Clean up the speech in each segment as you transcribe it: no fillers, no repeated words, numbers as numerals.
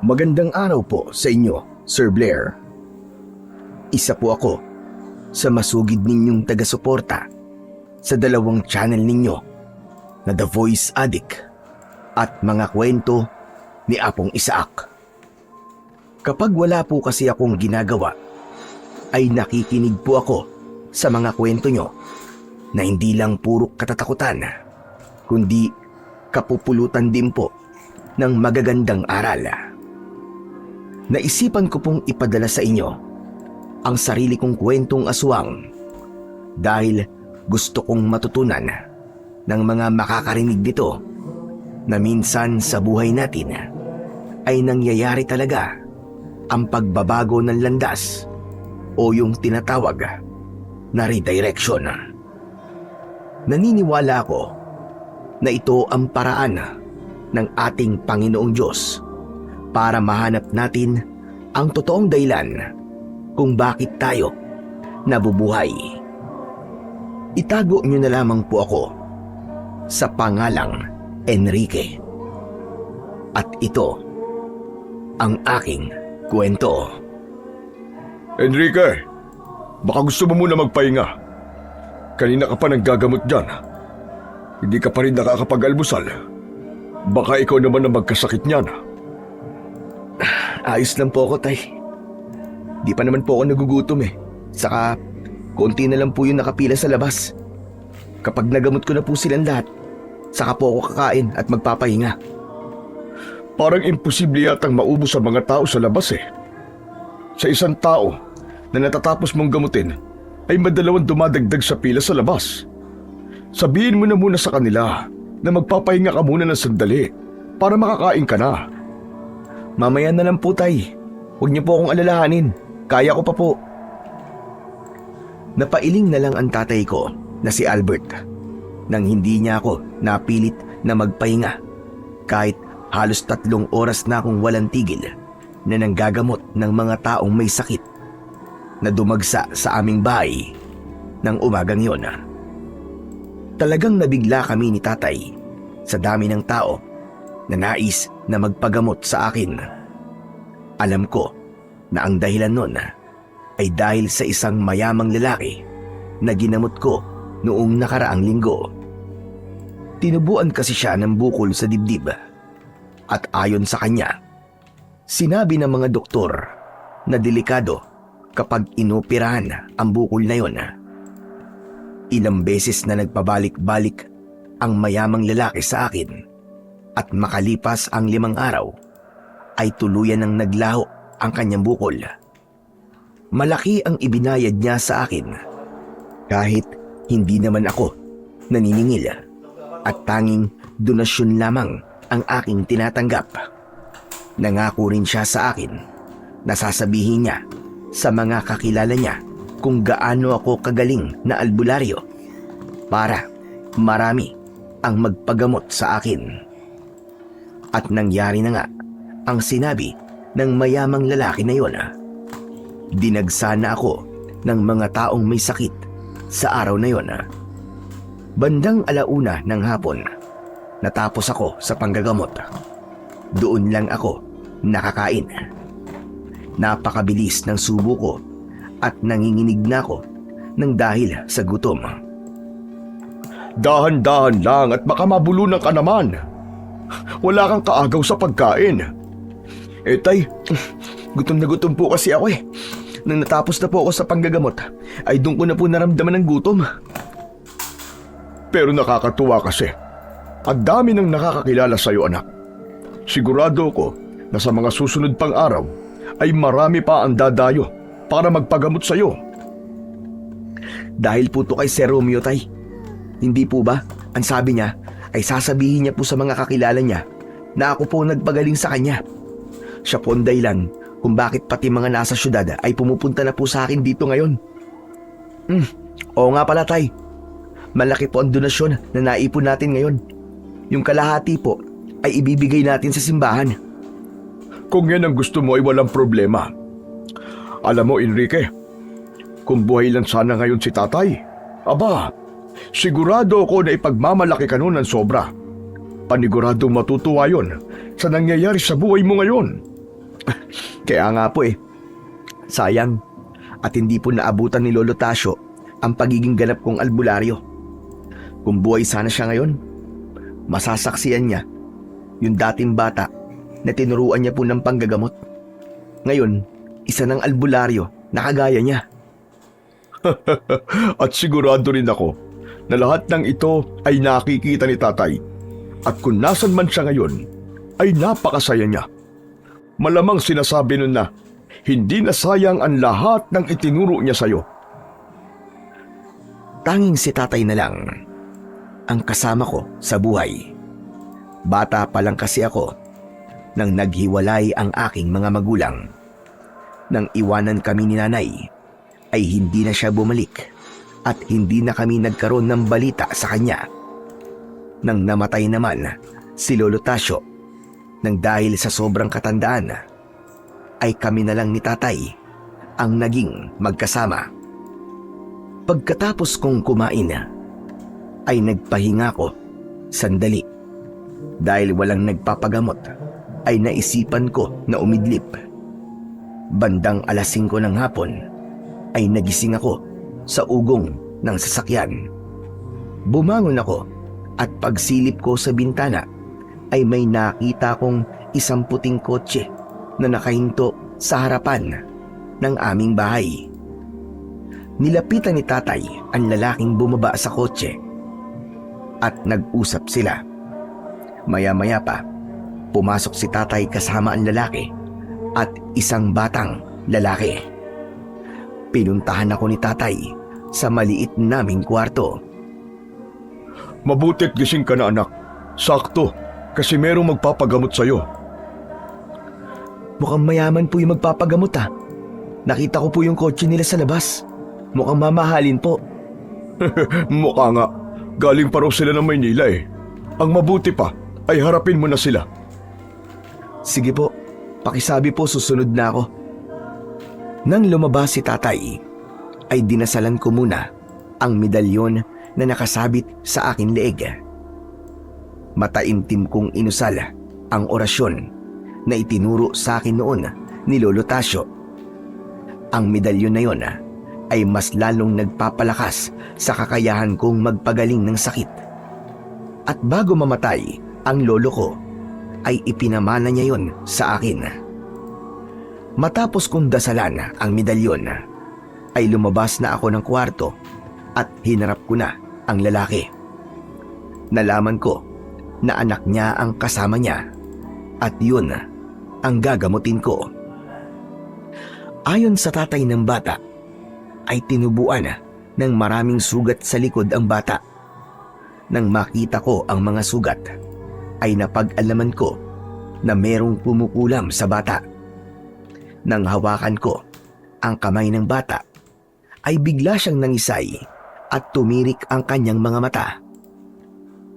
Magandang araw po sa inyo, Sir Blair. Isa po ako sa masugid ninyong taga-suporta sa dalawang channel ninyo na The Voice Addict at Mga Kwento ni Apong Isaac. Kapag wala po kasi akong ginagawa, ay nakikinig po ako sa mga kwento nyo na hindi lang puro katatakutan, kundi kapupulutan din po ng magagandang aral. Naisipan ko pong ipadala sa inyo ang sarili kong kwentong aswang dahil gusto kong matutunan ng mga makakarinig nito na minsan sa buhay natin ay nangyayari talaga ang pagbabago ng landas o yung tinatawag na redirection. Naniniwala ako na ito ang paraan ng ating Panginoong Diyos para mahanap natin ang totoong dahilan kung bakit tayo nabubuhay. Itago niyo na lamang po ako sa pangalang Enrique. At ito ang aking kwento. Enrique, baka gusto mo muna magpahinga. Kanina ka pa nanggagamot dyan. Hindi ka pa rin nakakapag-almusal. Baka ikaw naman ang magkasakit niyan. Ayos lang po ako, tay. Di pa naman po ako nagugutom eh. Saka, konti na lang po yung nakapila sa labas. Kapag nagamot ko na po silang lahat, saka po ako kakain at magpapahinga. Parang imposible yatang maubos ang mga tao sa labas eh. Sa isang tao na natatapos mong gamutin, ay madalawang dumadagdag sa pila sa labas. Sabihin mo na muna sa kanila na magpapahinga ka muna ng sandali para makakain ka na. Mamaya na lang po, tay. Huwag niyo po akong alalahanin. Kaya ko pa po. Napailing na lang ang tatay ko na si Albert nang hindi niya ako napilit na magpahinga kahit halos 3 oras na akong walang tigil na nanggagamot ng mga taong may sakit na dumagsa sa aming bahay ng umagang yon. Talagang nabigla kami ni tatay sa dami ng tao na nais na magpagamot sa akin. Alam ko na ang dahilan nun ay dahil sa isang mayamang lalaki na ginamot ko noong nakaraang linggo. Tinubuan kasi siya ng bukol sa dibdib at ayon sa kanya, sinabi ng mga doktor na delikado kapag inoperahan ang bukol na yon. Ilang beses na nagpabalik-balik ang mayamang lalaki sa akin at makalipas ang 5 araw ay tuluyan ng naglaho ang kanyang bukol. Malaki ang ibinayad niya sa akin kahit hindi naman ako naniningil at tanging donasyon lamang ang aking tinatanggap. Nangako rin siya sa akin na sasabihin niya sa mga kakilala niya kung gaano ako kagaling na albularyo para marami ang magpagamot sa akin. At nangyari na nga ang sinabi ng mayamang lalaki na yon. Dinagsa na ako ng mga taong may sakit sa araw na yon. Bandang 1:00 ng hapon, natapos ako sa panggagamot. Doon lang ako nakakain. Napakabilis ng subo ko at nanginginig na ako ng dahil sa gutom. Dahan-dahan lang at baka mabulunan ka naman. Wala kang kaagaw sa pagkain. Tay, gutom na gutom po kasi ako eh. Nang natapos na po ako sa panggagamot, ay doon ko na po naramdaman ng gutom. Pero nakakatuwa kasi. Ang dami nang nakakakilala sa iyo, anak. Sigurado ko na sa mga susunod pang araw ay marami pa ang dadayo para magpagamot sa iyo. Dahil po to kay Sir Romeo, tay. Hindi po ba, ang sabi niya ay sasabihin niya po sa mga kakilala niya na ako po nagpagaling sa kanya. Siya po ang dahilan kung bakit pati mga nasa syudad ay pumupunta na po sa akin dito ngayon. Oo nga pala, tay. Malaki po ang donasyon na naipon natin ngayon. Yung kalahati po ay ibibigay natin sa simbahan. Kung yan ang gusto mo ay walang problema. Alam mo, Enrique, kung buhay lang sana ngayon si tatay, aba, sigurado ako na ipagmamalaki ka nun ng sobra. Paniguradong matutuwa yun sa nangyayari sa buhay mo ngayon. Kaya nga po eh. Sayang. At hindi po naabutan ni Lolo Tasio ang pagiging ganap kong albularyo. Kung buhay sana siya ngayon, masasaksiyan niya yung dating bata na tinuruan niya po ng panggagamot. Ngayon, isa ng albularyo na kagaya niya. At sigurado rin ako na lahat ng ito ay nakikita ni tatay. At kung nasan man siya ngayon, ay napakasaya niya. Malamang sinasabi nun na hindi na sayang ang lahat ng itinuro niya sa'yo. Tanging si tatay na lang ang kasama ko sa buhay. Bata pa lang kasi ako nang naghiwalay ang aking mga magulang. Nang iwanan kami ni nanay, ay hindi na siya bumalik at hindi na kami nagkaroon ng balita sa kanya. Nang namatay naman si Lolo Tasio, nang dahil sa sobrang katandaan, ay kami na lang ni tatay ang naging magkasama. Pagkatapos kong kumain, ay nagpahinga ko sandali. Dahil walang nagpapagamot, ay naisipan ko na umidlip. Bandang 5:00 ng hapon, ay nagising ako sa ugong ng sasakyan. Bumangon ako at pagsilip ko sa bintana, ay may nakita kong isang puting kotse na nakahinto sa harapan ng aming bahay. Nilapitan ni tatay ang lalaking bumaba sa kotse at nag-usap sila. Maya-maya pa, pumasok si tatay kasama ang lalaki at isang batang lalaki. Pinuntahan ako ni tatay sa maliit naming kwarto. Mabuti't gising ka na, anak. Sakto, kasi merong magpapagamot sa'yo. Mukhang mayaman po yung magpapagamot ah. Nakita ko po yung kotse nila sa labas. Mukhang mamahalin po. Mukha nga. Galing pa raw sila ng Maynila eh. Ang mabuti pa ay harapin mo na sila. Sige po, pakisabi po susunod na ako. Nang lumabas si tatay, ay dinasalan ko muna ang medalyon na nakasabit sa aking leeg. Mataimtim kong inusal ang orasyon na itinuro sa akin noon ni Lolo Tasio. Ang medalyon na yon ay mas lalong nagpapalakas sa kakayahan kong magpagaling ng sakit. At bago mamatay ang lolo ko, ay ipinamana niya yon sa akin. Matapos kong dasalan ang medalyon, ay lumabas na ako ng kwarto at hinarap ko na ang lalaki. Nalaman ko na anak niya ang kasama niya at yun ang gagamutin ko. Ayon sa tatay ng bata, ay tinubuan ng maraming sugat sa likod ang bata. Nang makita ko ang mga sugat, ay napag-alaman ko na merong kumukulam sa bata. Nang hawakan ko ang kamay ng bata, ay bigla siyang nangisay at tumirik ang kanyang mga mata.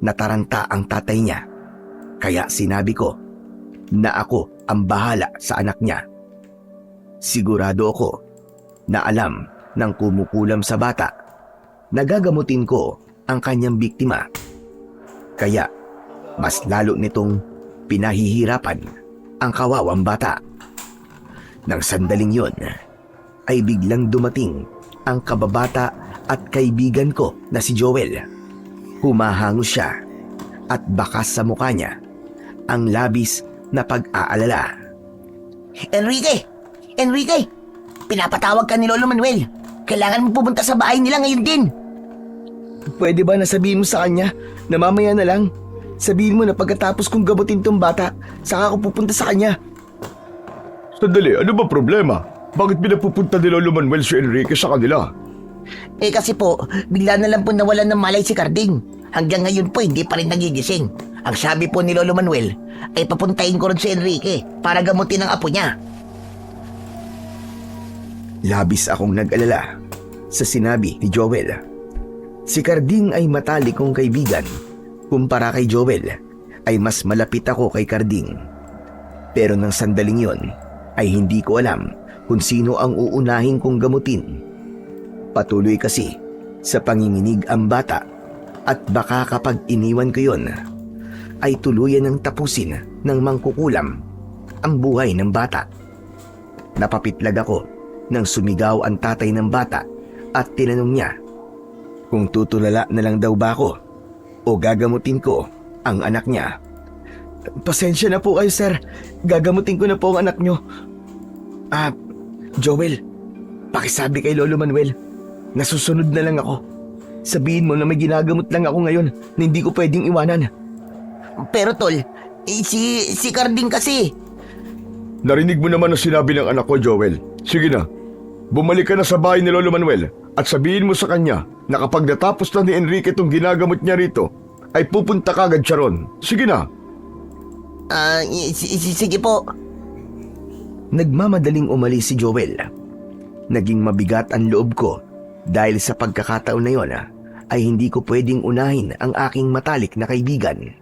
Nataranta ang tatay niya, kaya sinabi ko na ako ang bahala sa anak niya. Sigurado ako na alam ng kumukulam sa bata na gagamutin ko ang kanyang biktima. Kaya mas lalo nitong pinahihirapan ang kawawang bata. Nang sandaling yon, ay biglang dumating ang kababata at kaibigan ko na si Joel. Humahango siya at bakas sa mukha niya ang labis na pag-aalala. Enrique! Enrique! Pinapatawag ka ni Lolo Manuel. Kailangan mo pumunta sa bahay nila ngayon din. Pwede ba nasabihin mo sa kanya na mamaya na lang? Sabihin mo na pagkatapos kong gamutin tong bata, saka ako pupunta sa kanya. Sandali, ano ba problema? Bakit pinapupunta ni Lolo Manuel si Enrique sa kanila? Kasi po, bigla na lang po nawalan ng malay si Carding. Hanggang ngayon po hindi pa rin nagigising. Ang sabi po ni Lolo Manuel ay papuntahin ko rin si Enrique para gamutin ang apo niya. Labis akong nag-alala sa sinabi ni Joel. Si Carding ay matalik kong kaibigan. Kumpara kay Joel, ay mas malapit ako kay Carding. Pero nang sandaling yon, ay hindi ko alam kung sino ang uunahin kong gamutin. Patuloy kasi sa panginginig ang bata at baka kapag iniwan ko yon, ay tuluyan ng tapusin ng mangkukulam ang buhay ng bata. Napapitlag ako nang sumigaw ang tatay ng bata at tinanong niya kung tutulala na lang daw ba ako o gagamutin ko ang anak niya. Pasensya na po kayo, sir. Gagamutin ko na po ang anak niyo. Joel, pakisabi kay Lolo Manuel, nasusunod na lang ako. Sabihin mo na may ginagamot lang ako ngayon na hindi ko pwedeng iwanan. Pero tol, si Carding kasi. Narinig mo naman ang sinabi ng anak ko, Joel. Sige na, bumalik ka na sa bahay ni Lolo Manuel at sabihin mo sa kanya na kapag natapos na ni Enrique itong ginagamot niya rito, ay pupunta kagad siya ron. Sige na. Sige po. Nagmamadaling umalis si Joel. Naging mabigat ang loob ko dahil sa pagkakataon na yon ay hindi ko pwedeng unahin ang aking matalik na kaibigan.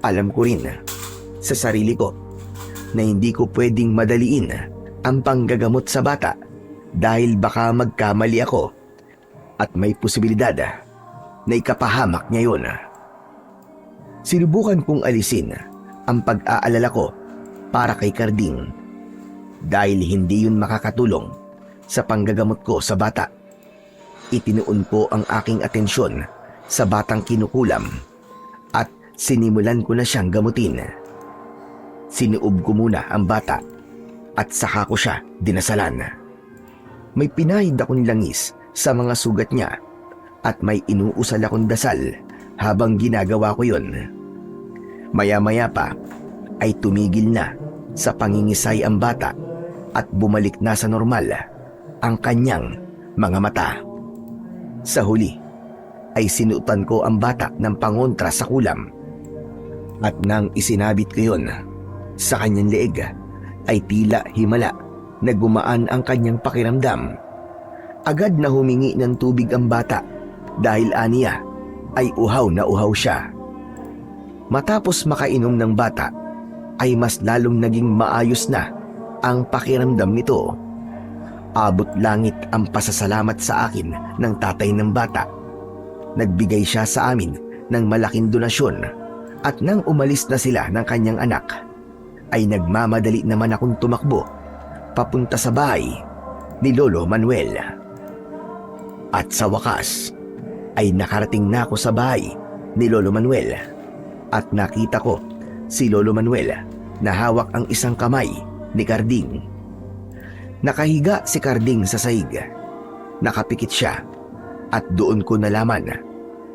Alam ko rin sa sarili ko na hindi ko pwedeng madaliin ang panggagamot sa bata dahil baka magkamali ako at may posibilidad na ikapahamak niya yun. Sinubukan kong alisin ang pag-aalala ko para kay Carding dahil hindi yun makakatulong sa panggagamot ko sa bata. Itinuon ko ang aking atensyon sa batang kinukulam at sinimulan ko na siyang gamutin. Sinuob ko muna ang bata at saka ko siya dinasalan. May pinahid akong langis sa mga sugat niya at may inuusal akong dasal habang ginagawa ko yun. Maya-maya pa ay tumigil na sa pangingisay ang bata at bumalik na sa normal ang kanyang mga mata. Sa huli ay sinuotan ko ang bata ng pangontra sa kulam at nang isinabit ko yun sa kanyang leeg ay tila himala na gumaan ang kanyang pakiramdam. Agad na humingi ng tubig ang bata dahil aniya ay uhaw na uhaw siya. Matapos makainom ng bata ay mas lalong naging maayos na ang pakiramdam nito. Abot langit ang pasasalamat sa akin ng tatay ng bata. Nagbigay siya sa amin ng malaking donasyon at nang umalis na sila ng kanyang anak ay nagmamadali naman akong tumakbo papunta sa bahay ni Lolo Manuel. At sa wakas ay nakarating na ako sa bahay ni Lolo Manuel at nakita ko si Lolo Manuel na hawak ang isang kamay ni Carding. Nakahiga si Carding sa sahig. Nakapikit siya at doon ko nalaman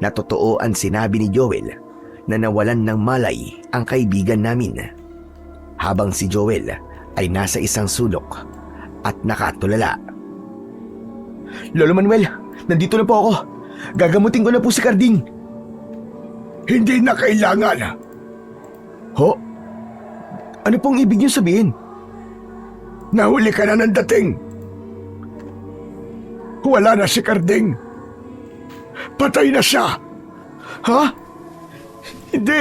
na totoo ang sinabi ni Joel na nawalan ng malay ang kaibigan namin. Habang si Joel ay nasa isang sulok at nakatulala. Lolo Manuel, nandito na po ako. Gagamutin ko na po si Carding. Hindi na kailangan. Ho? Ano pong ibig niyo sabihin? Nahuli ka na ng dating. Wala na si Carding. Patay na siya. Ha? Hindi.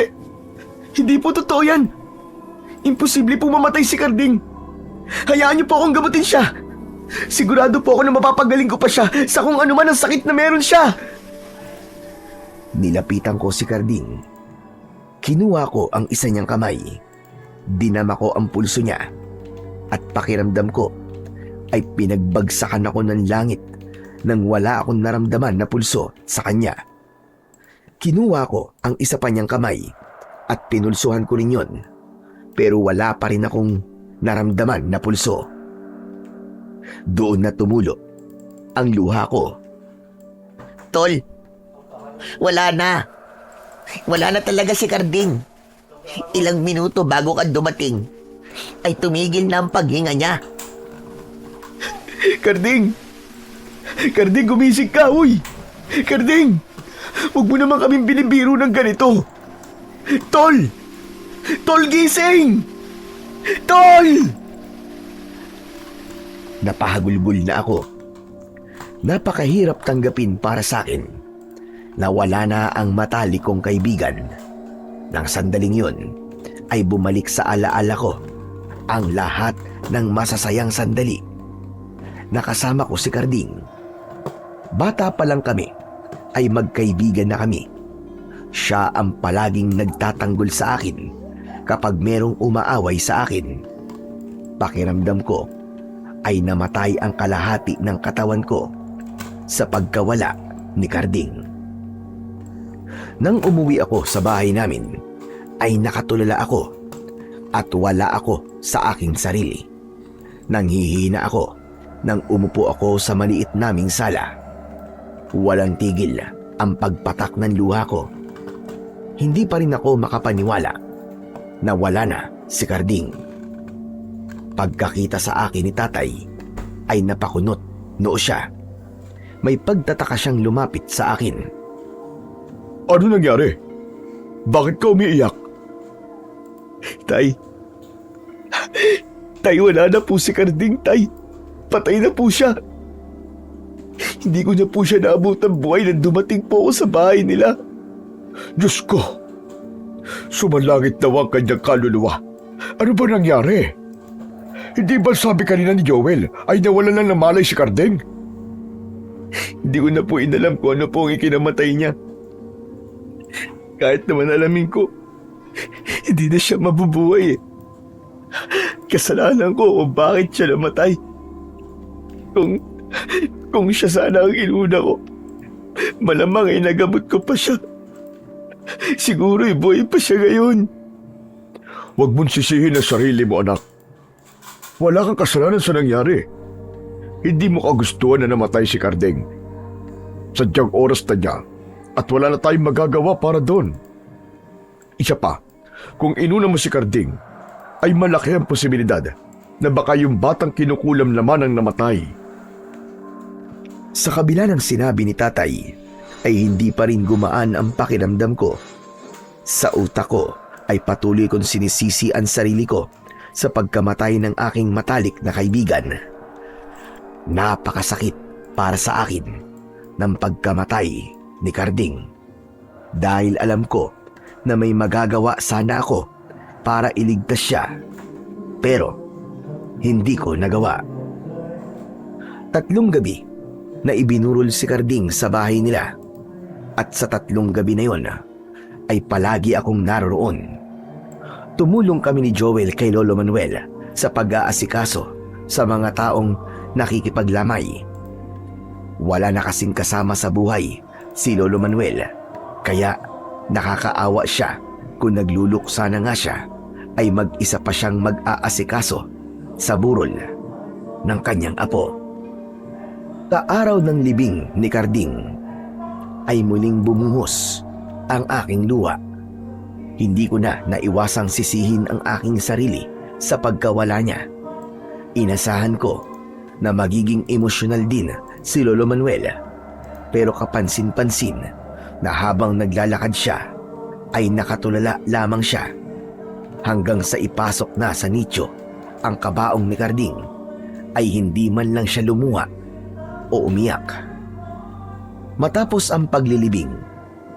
Hindi po totoo yan. Imposible po mamatay si Carding. Hayaan niyo po akong gamutin siya. Sigurado po ako na mapapagaling ko pa siya sa kung ano man ang sakit na meron siya. Nilapitan ko si Carding. Kinuha ko ang isa niyang kamay. Dinama ko ang pulso niya. At pakiramdam ko ay pinagbagsakan ako ng langit nang wala akong naramdaman na pulso sa kanya. Kinuha ko ang isa pa niyang kamay at pinulsuhan ko rin yun. Pero wala pa rin akong naramdaman na pulso. Doon na tumulo ang luha ko. Tol, wala na. Wala na talaga si Carding. Ilang minuto bago ka dumating, ay tumigil na ang paghinga niya. Carding! Carding, gumising ka, uy! Carding! Huwag mo naman kaming binibiro ng ganito. Tol! Tol, gising! Tol! Napahagulgul na ako. Napakahirap tanggapin para sa akin na wala na ang matalik kong kaibigan. Nang sandaling yun, ay bumalik sa alaala ko ang lahat ng masasayang sandali. Nakasama ko si Carding. Bata pa lang kami, ay magkaibigan na kami. Siya ang palaging nagtatanggol sa akin kapag merong umaaway sa akin. Pakiramdam ko ay namatay ang kalahati ng katawan ko sa pagkawala ni Carding. Nang umuwi ako sa bahay namin, ay nakatulala ako at wala ako sa aking sarili. Nanghihina ako nang umupo ako sa maliit naming sala. Walang tigil ang pagpatak ng luha ko. Hindi pa rin ako makapaniwala na wala na si Carding. Pagkakita sa akin ni tatay ay napakunot noo siya. May pagtataka siyang lumapit sa akin. Ano nangyari? Bakit ka umiiyak? Tay, wala na po si Carding, tay. Patay na po siya. Hindi ko na po siya naabutang buhay nang dumating po ako sa bahay nila. Diyos ko! Sumalangit daw ang kanyang kaluluwa. Ano ba nangyari? Hindi ba sabi kanina ni Joel ay nawalan na ng malay si Carding? Hindi ko na po inalam kung ano po ang ikinamatay niya. Kahit naman alamin ko, hindi na siya mabubuhay eh. Kasalanan ko kung bakit siya namatay. Kung siya sana ang inuna ko, malamang ay nagamot ko pa siya. Siguro buhay pa siya ngayon. Huwag mong sisihin ang sarili mo, anak. Wala kang kasalanan sa nangyari. Hindi mo kagustuhan na namatay si Carding. Sadyang oras na niya at wala na tayong magagawa para doon. Isa pa, kung inuna mo si Carding, ay malaki ang posibilidad na baka yung batang kinukulam naman ang namatay. Sa kabila ng sinabi ni tatay, ay hindi pa rin gumaan ang pakiramdam ko. Sa utak ko ay patuloy kong sinisisi ang sarili ko sa pagkamatay ng aking matalik na kaibigan. Napakasakit para sa akin ng pagkamatay ni Carding. Dahil alam ko na may magagawa sana ako para iligtas siya. Pero hindi ko nagawa. 3 gabi na ibinurol si Carding sa bahay nila. At sa 3 gabi na yon ay palagi akong naroroon. Tumulong kami ni Joel kay Lolo Manuel sa pag-aasikaso sa mga taong nakikipaglamay. Wala na kasing kasama sa buhay si Lolo Manuel, kaya nakakaawa siya kung nagluluksa na nga siya ay mag-isa pa siyang mag-aasikaso sa burol ng kanyang apo. Sa araw ng libing ni Carding ay muling bumuhos ang aking luha. Hindi ko na naiwasang sisihin ang aking sarili sa pagkawala niya. Inasahan ko na magiging emosyonal din si Lolo Manuel, pero kapansin-pansin na habang naglalakad siya ay nakatulala lamang siya hanggang sa ipasok na sa nicho ang kabaong ni Carding ay hindi man lang siya lumuha o umiyak. Matapos ang paglilibing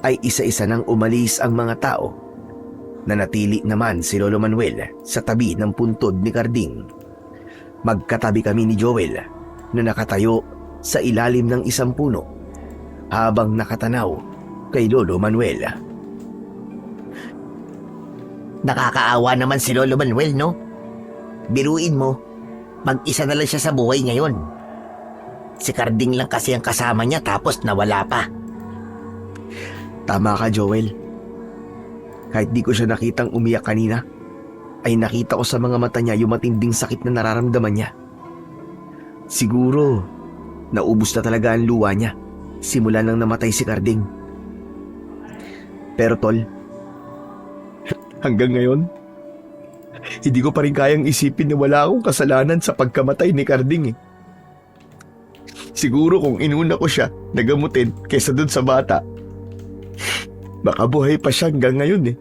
ay isa-isa nang umalis ang mga tao. Nanatili naman si Lolo Manuel sa tabi ng puntod ni Carding. Magkatabi kami ni Joel na nakatayo sa ilalim ng isang puno habang nakatanaw kay Lolo Manuel. Nakakaawa naman si Lolo Manuel, no? Biruin mo, mag-isa na lang siya sa buhay ngayon. Si Carding lang kasi ang kasama niya tapos nawala pa. Tama ka, Joel. Kahit di ko siya nakitang umiyak kanina, ay nakita ko sa mga mata niya yung matinding sakit na nararamdaman niya. Siguro, naubos na talaga ang luha niya simula nang namatay si Carding. Pero tol, hanggang ngayon, hindi ko pa rin kayang isipin na wala akong kasalanan sa pagkamatay ni Carding eh. Siguro kung inuna ko siya na gamutin kaysa dun sa bata, baka buhay pa siya hanggang ngayon eh.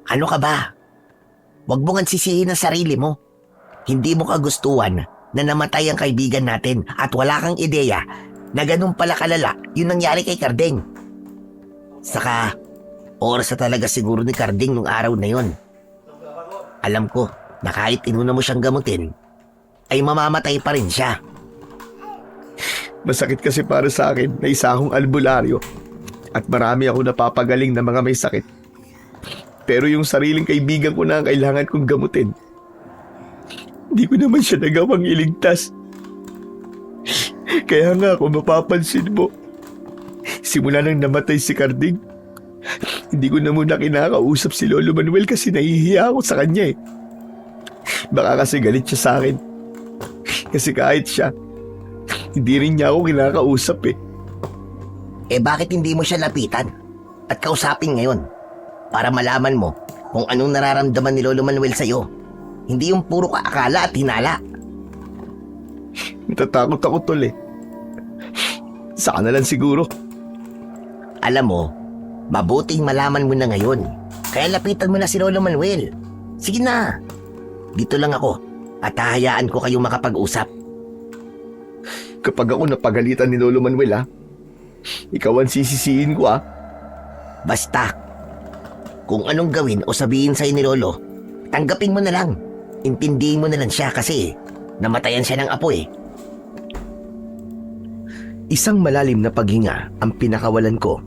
Ano ka ba? Huwag mo nga sisihin ang sarili mo. Hindi mo kagustuhan na namatay ang kaibigan natin at wala kang ideya na ganun pala kalala yung nangyari kay Carding. Saka, oras na talaga siguro ni Carding nung araw na yon. Alam ko na kahit inuna mo siyang gamutin, ay mamamatay pa rin siya. Masakit kasi para sa akin na isa akong albularyo at marami ako napapagaling na mga may sakit. Pero yung sariling kaibigan ko na ang kailangan kong gamutin. Hindi ko naman siya nagawang iligtas. Kaya nga kung mapapansin mo, simula nang namatay si Carding, hindi ko na muna kinakausap si Lolo Manuel kasi nahihiya ako sa kanya eh. Baka kasi galit siya sa akin. Kasi kahit siya, hindi rin niya ako kinakausap eh. Eh bakit hindi mo siya lapitan at kausapin ngayon para malaman mo kung anong nararamdaman ni Lolo Manuel sa'yo? Hindi yung puro kaakala at hinala. Natatakot ako tol eh. Saka na lang siguro. Alam mo, mabuting malaman mo na ngayon. Kaya lapitan mo na si Lolo Manuel. Sige na. Dito lang ako at hahayaan ko kayong makapag-usap. Kapag ako napagalitan ni Lolo Manuel ikaw ang sisisihin ko Basta, kung anong gawin o sabihin sa'yo ni Lolo, tanggapin mo na lang. Intindihin mo na lang siya kasi namatayan siya ng apo eh. Isang malalim na paghinga ang pinakawalan ko.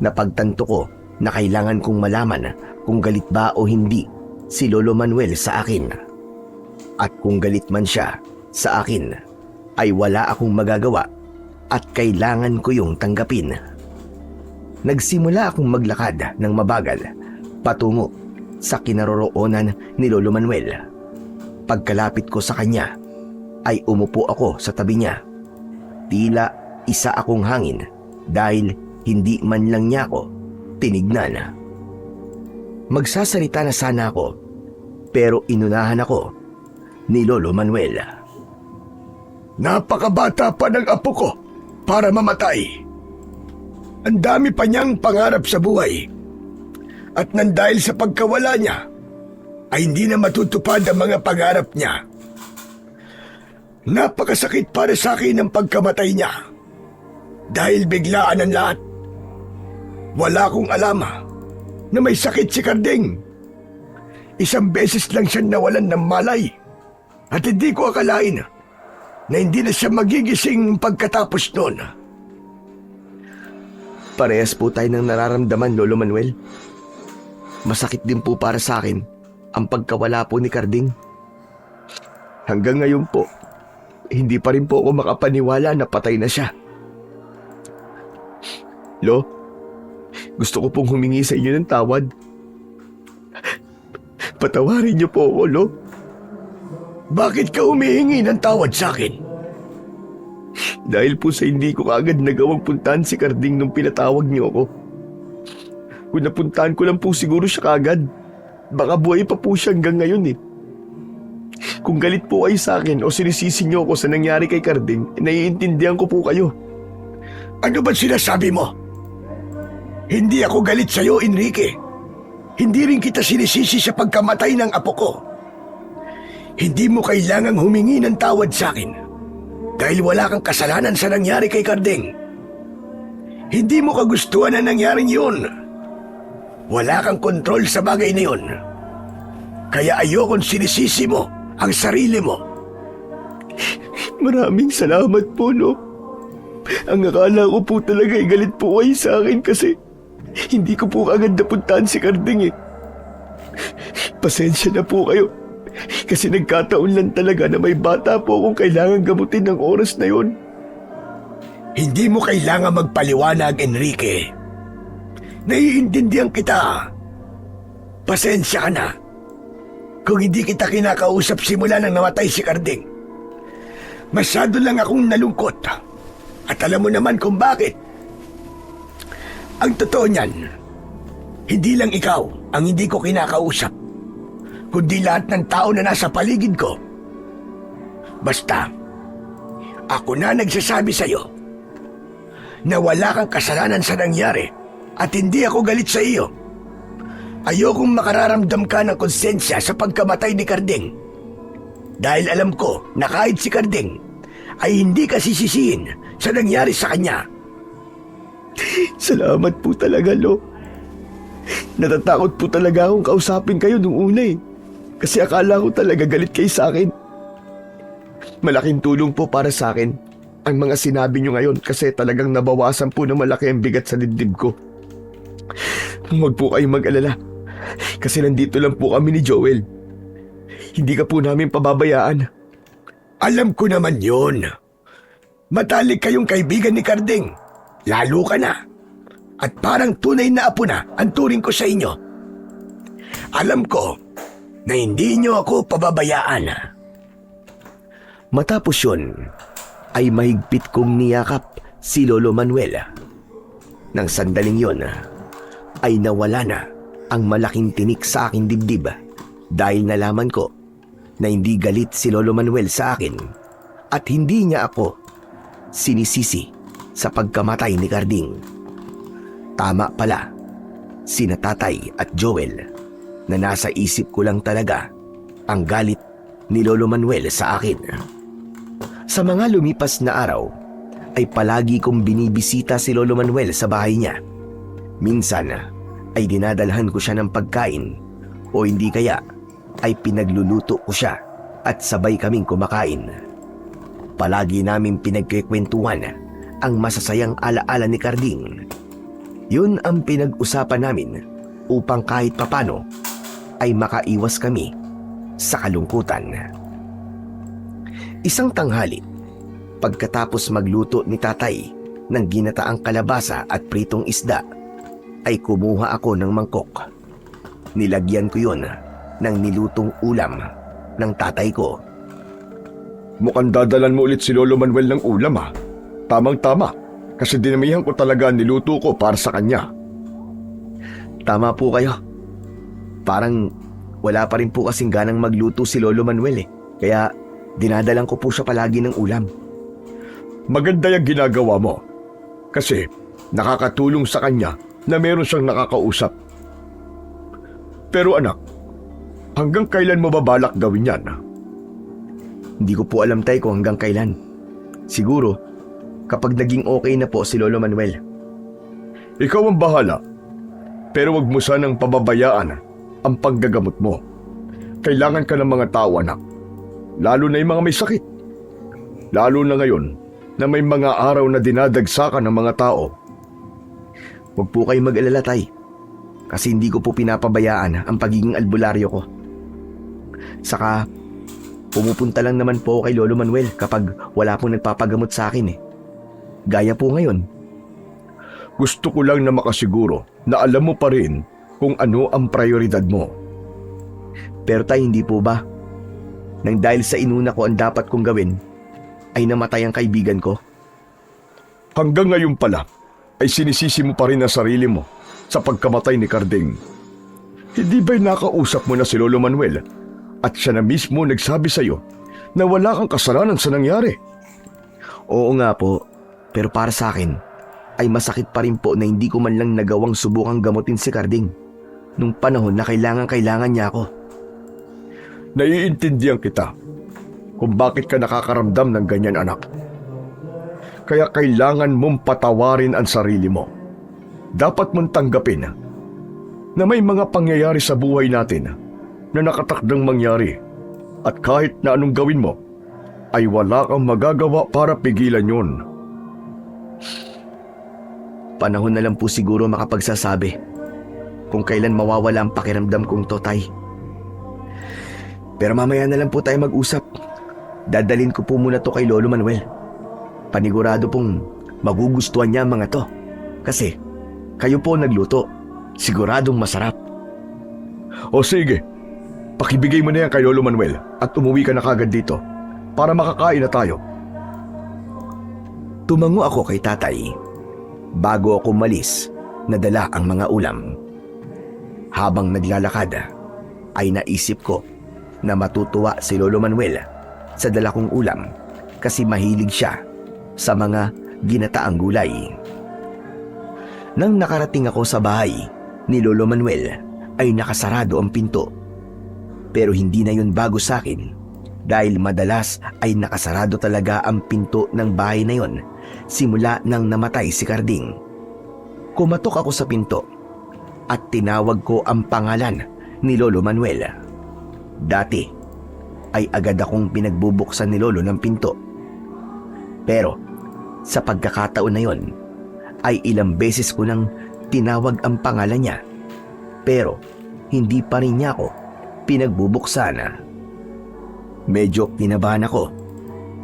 Napagtanto ko na kailangan kong malaman kung galit ba o hindi si Lolo Manuel sa akin. At kung galit man siya sa akin, ay wala akong magagawa at kailangan ko yung tanggapin. Nagsimula akong maglakad ng mabagal patungo sa kinaroroonan ni Lolo Manuel. Pagkalapit ko sa kanya, ay umupo ako sa tabi niya. Tila isa akong hangin dahil hindi man lang niya ako tinignan. Magsasalita na sana ako pero inunahan ako ni Lolo Manuel. Napakabata pa ng apo ko para mamatay. Ang dami pa niyang pangarap sa buhay. At nang dahil sa pagkawala niya, ay hindi na matutupad ang mga pangarap niya. Napakasakit para sa akin ang pagkamatay niya. Dahil biglaan ang lahat. Wala akong alam na may sakit si Carding. Isang beses lang siya nawalan ng malay. At hindi ko akalain na hindi na siya magigising pagkatapos noon. Parehas po tayo ng nararamdaman, Lolo Manuel. Masakit din po para sa akin ang pagkawala po ni Carding. Hanggang ngayon po, hindi pa rin po ako makapaniwala na patay na siya. Lo, gusto ko pong humingi sa inyo ng tawad. Patawarin niyo po ako, Lo. Bakit ka humihingi ng tawad sa akin? Dahil po sa hindi ko kaagad nagawang puntahan si Carding nung pinatawag niyo ako. Kung napuntahan ko lang po siguro siya kaagad, baka buhay pa po siya hanggang ngayon eh. Kung galit po kayo sa akin o sinisisi niyo ako sa nangyari kay Carding, naiintindihan ko po kayo. Ano ba sinasabi mo? Hindi ako galit sa'yo, Enrique. Hindi rin kita sinisisi sa pagkamatay ng apo ko. Hindi mo kailangang humingi ng tawad sa akin dahil wala kang kasalanan sa nangyari kay Carding. Hindi mo kagustuhan ang nangyaring yun. Wala kang kontrol sa bagay na yun. Kaya ayokong sinisisi mo ang sarili mo. Maraming salamat po, Lo. Ang akala ko po talaga ay galit po kayo sa akin kasi hindi ko po agad napuntahan si Carding eh. Pasensya na po kayo kasi nagkataon lang talaga na may bata po akong kailangan gamutin ng oras na yun. Hindi mo kailangan magpaliwanag, Enrique. Naiintindihan kita. Pasensya ka na kung hindi kita kinakausap simula nang namatay si Carding. Masyado lang akong nalungkot at alam mo naman kung bakit. Ang totoo niyan, hindi lang ikaw ang hindi ko kinakausap, kundi lahat ng tao na nasa paligid ko. Basta, ako na nagsasabi sa'yo na wala kang kasalanan sa nangyari at hindi ako galit sa iyo. Ayokong makararamdam ka ng konsensya sa pagkamatay ni Carding. Dahil alam ko na kahit si Carding ay hindi ka sisisihin sa nangyari sa kanya. Salamat po talaga, Lo. Natatakot po talaga akong kausapin kayo nung una eh. Kasi akala ko talaga galit kayo sa akin. Malaking tulong po para sa akin ang mga sinabi nyo ngayon kasi talagang nabawasan po ng malaki ang bigat sa dibdib ko. Huwag po kayong mag-alala. Kasi nandito lang po kami ni Joel. Hindi ka po namin pababayaan. Alam ko naman yun. Matalik kayong kaibigan ni Carding. Lalo ka na. At parang tunay na apo na ang turing ko sa inyo. Alam ko na hindi nyo ako pababayaan. Matapos yun, ay mahigpit kong niyakap si Lolo Manuel. Nang sandaling yun, ay nawala na ang malaking tinik sa aking dibdib dahil nalaman ko na hindi galit si Lolo Manuel sa akin at hindi niya ako sinisisi sa pagkamatay ni Carding. Tama pala, sina Tatay at Joel na nasa isip ko lang talaga ang galit ni Lolo Manuel sa akin. Sa mga lumipas na araw, ay palagi kong binibisita si Lolo Manuel sa bahay niya. Minsan ay dinadalhan ko siya ng pagkain o hindi kaya ay pinagluluto ko siya at sabay kaming kumakain. Palagi namin pinagkikwentuhan ang masasayang alaala ni Carding. Yun ang pinag-usapan namin upang kahit papano ay makaiwas kami sa kalungkutan. Isang tanghali, pagkatapos magluto ni Tatay ng ginataang kalabasa at pritong isda, ay kumuha ako ng mangkok. Nilagyan ko yun ng nilutong ulam ng tatay ko. Mukhang dadalan mo ulit si Lolo Manuel ng ulam ha. Tamang-tama, kasi dinamihan ko talaga ang niluto ko para sa kanya. Tama po kayo. Parang wala pa rin po kasing ganang magluto si Lolo Manuel kaya dinadalang ko po siya palagi ng ulam. Maganda yung ginagawa mo. Kasi nakakatulong sa kanya na meron siyang nakakausap. Pero anak, hanggang kailan mo ba balak gawin yan? Hindi ko po alam tay kung hanggang kailan. Siguro, kapag naging okay na po si Lolo Manuel. Ikaw ang bahala. Pero wag mo sanang pababayaan ang paggagamot mo. Kailangan ka ng mga tao, anak. Lalo na yung mga may sakit. Lalo na ngayon na may mga araw na dinadagsakan ng mga tao. Huwag po kayong mag-alala tay. Kasi hindi ko po pinapabayaan ang pagiging albularyo ko. Saka, pumupunta lang naman po kay Lolo Manuel kapag wala pong nagpapagamot sa akin Gaya po ngayon. Gusto ko lang na makasiguro na alam mo pa rin kung ano ang prioridad mo. Pero tay, hindi po ba? Nang dahil sa inuna ko ang dapat kong gawin, ay namatay ang kaibigan ko. Hanggang ngayon pala, ay sinisisi mo pa rin ang sarili mo sa pagkamatay ni Carding. Hindi ba'y nakausap mo na si Lolo Manuel at siya na mismo nagsabi sa iyo na wala kang kasalanan sa nangyari? Oo nga po, pero para sa akin, ay masakit pa rin po na hindi ko man lang nagawang subukang gamutin si Carding nung panahon na kailangan niya ako. Naiintindihan kita kung bakit ka nakakaramdam ng ganyan, anak. Kaya kailangan mong patawarin ang sarili mo. Dapat mong tanggapin na may mga pangyayari sa buhay natin na nakatakdang mangyari at kahit na anong gawin mo, ay wala kang magagawa para pigilan yun. Panahon na lang po siguro makapagsasabi kung kailan mawawala ang pakiramdam kong to, tay. Pero mamaya na lang po tayo mag-usap. Dadalhin ko po muna to kay Lolo Manuel. Panigurado pong magugustuhan niya ang mga to. Kasi kayo po nagluto. Siguradong masarap. O sige, pakibigay mo na yan kay Lolo Manuel at umuwi ka na kagad dito para makakain na tayo. Tumango ako kay tatay. Bago ako umalis, nadala ang mga ulam. Habang naglalakad, ay naisip ko na matutuwa si Lolo Manuel sa dala kong ulam kasi mahilig siya sa mga ginataang gulay. Nang nakarating ako sa bahay ni Lolo Manuel ay nakasarado ang pinto. Pero hindi na yun bago sa akin dahil madalas ay nakasarado talaga ang pinto ng bahay na yun simula nang namatay si Carding. Kumatok ako sa pinto at tinawag ko ang pangalan ni Lolo Manuel. Dati ay agad akong pinagbubuksan ni Lolo ng pinto. Pero sa pagkakataon na yon ay ilang beses ko nang tinawag ang pangalan niya. Pero hindi pa rin niya ako pinagbubuksan. Medyo kinabahan ako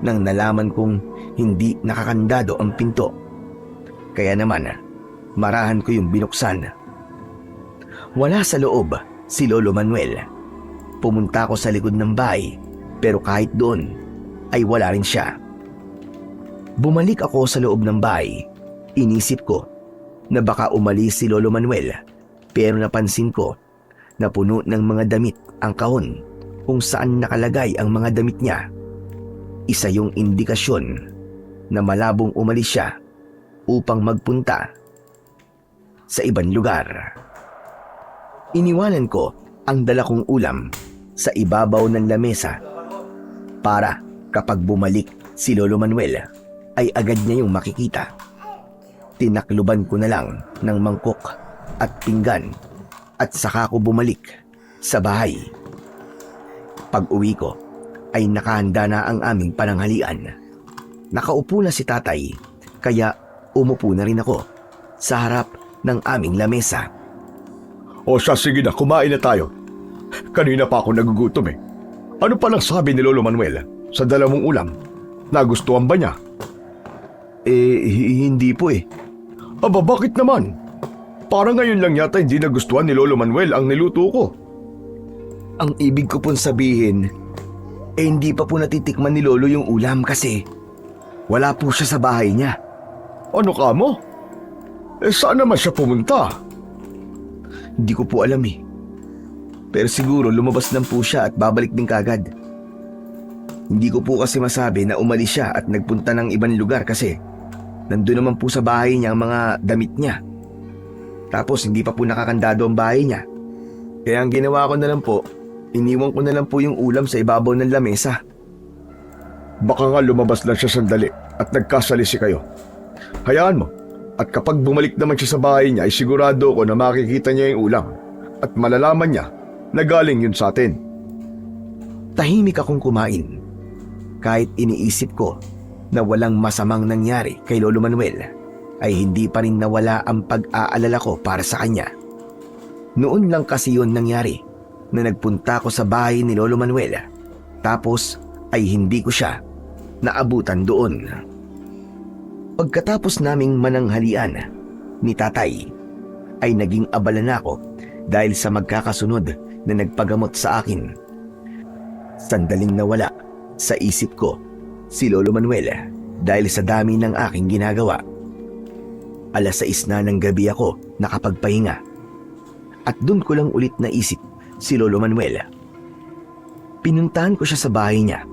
nang nalaman kong hindi nakakandado ang pinto. Kaya naman, marahan ko yung binuksan. Wala sa loob si Lolo Manuel. Pumunta ako sa likod ng bahay, pero kahit doon ay wala rin siya. Bumalik ako sa loob ng bahay. Inisip ko na baka umalis si Lolo Manuel, pero napansin ko na puno ng mga damit ang kahon kung saan nakalagay ang mga damit niya. Isa yung indikasyon na malabong umalis siya upang magpunta sa ibang lugar. Iniwanan ko ang dala kong ulam sa ibabaw ng lamesa para kapag bumalik si Lolo Manuel ay agad niya yung makikita. Tinakluban ko na lang ng mangkok at pinggan at saka ko bumalik sa bahay. Pag-uwi ko ay nakahanda na ang aming pananghalian. Nakaupo na si tatay kaya umupo na rin ako sa harap ng aming lamesa. O siya, sige na, kumain na tayo. Kanina pa ako nagugutom eh. Ano palang sabi ni Lolo Manuel sa dala mong ulam? Nagustuhan ba niya? Hindi po eh. Aba, bakit naman? Parang ngayon lang yata hindi nagustuhan ni Lolo Manuel ang niluto ko. Ang ibig ko pong sabihin, hindi pa po natitikman ni Lolo yung ulam kasi wala po siya sa bahay niya. Ano ka mo? Saan naman siya pumunta? Hindi ko po alam eh. Pero siguro lumabas lang po siya at babalik din kagad. Hindi ko po kasi masabi na umalis siya at nagpunta ng ibang lugar kasi nandun naman po sa bahay niya ang mga damit niya. Tapos hindi pa po nakakandado ang bahay niya. Kaya ang ginawa ko na lang po, iniwan ko na lang po yung ulam sa ibabaw ng lamesa. Baka nga lumabas lang siya sandali at nagkasalisi kayo. Hayaan mo, at kapag bumalik naman siya sa bahay niya ay sigurado ko na makikita niya yung ulam at malalaman niya na galing yun sa atin. Tahimik akong kumain. Kahit iniisip ko na walang masamang nangyari kay Lolo Manuel, ay hindi pa rin nawala ang pag-aalala ko para sa kanya. Noon lang kasi yun nangyari na nagpunta ko sa bahay ni Lolo Manuel, tapos ay hindi ko siya naabutan doon. Pagkatapos naming mananghalian ni tatay, ay naging abala na ako dahil sa magkakasunod na nagpagamot sa akin. Sandaling nawala sa isip ko si Lolo Manuel dahil sa dami ng aking ginagawa. 6:00 na ng gabi ako nakapagpahinga at dun ko lang ulit naisip si Lolo Manuel. Pinuntahan ko siya sa bahay niya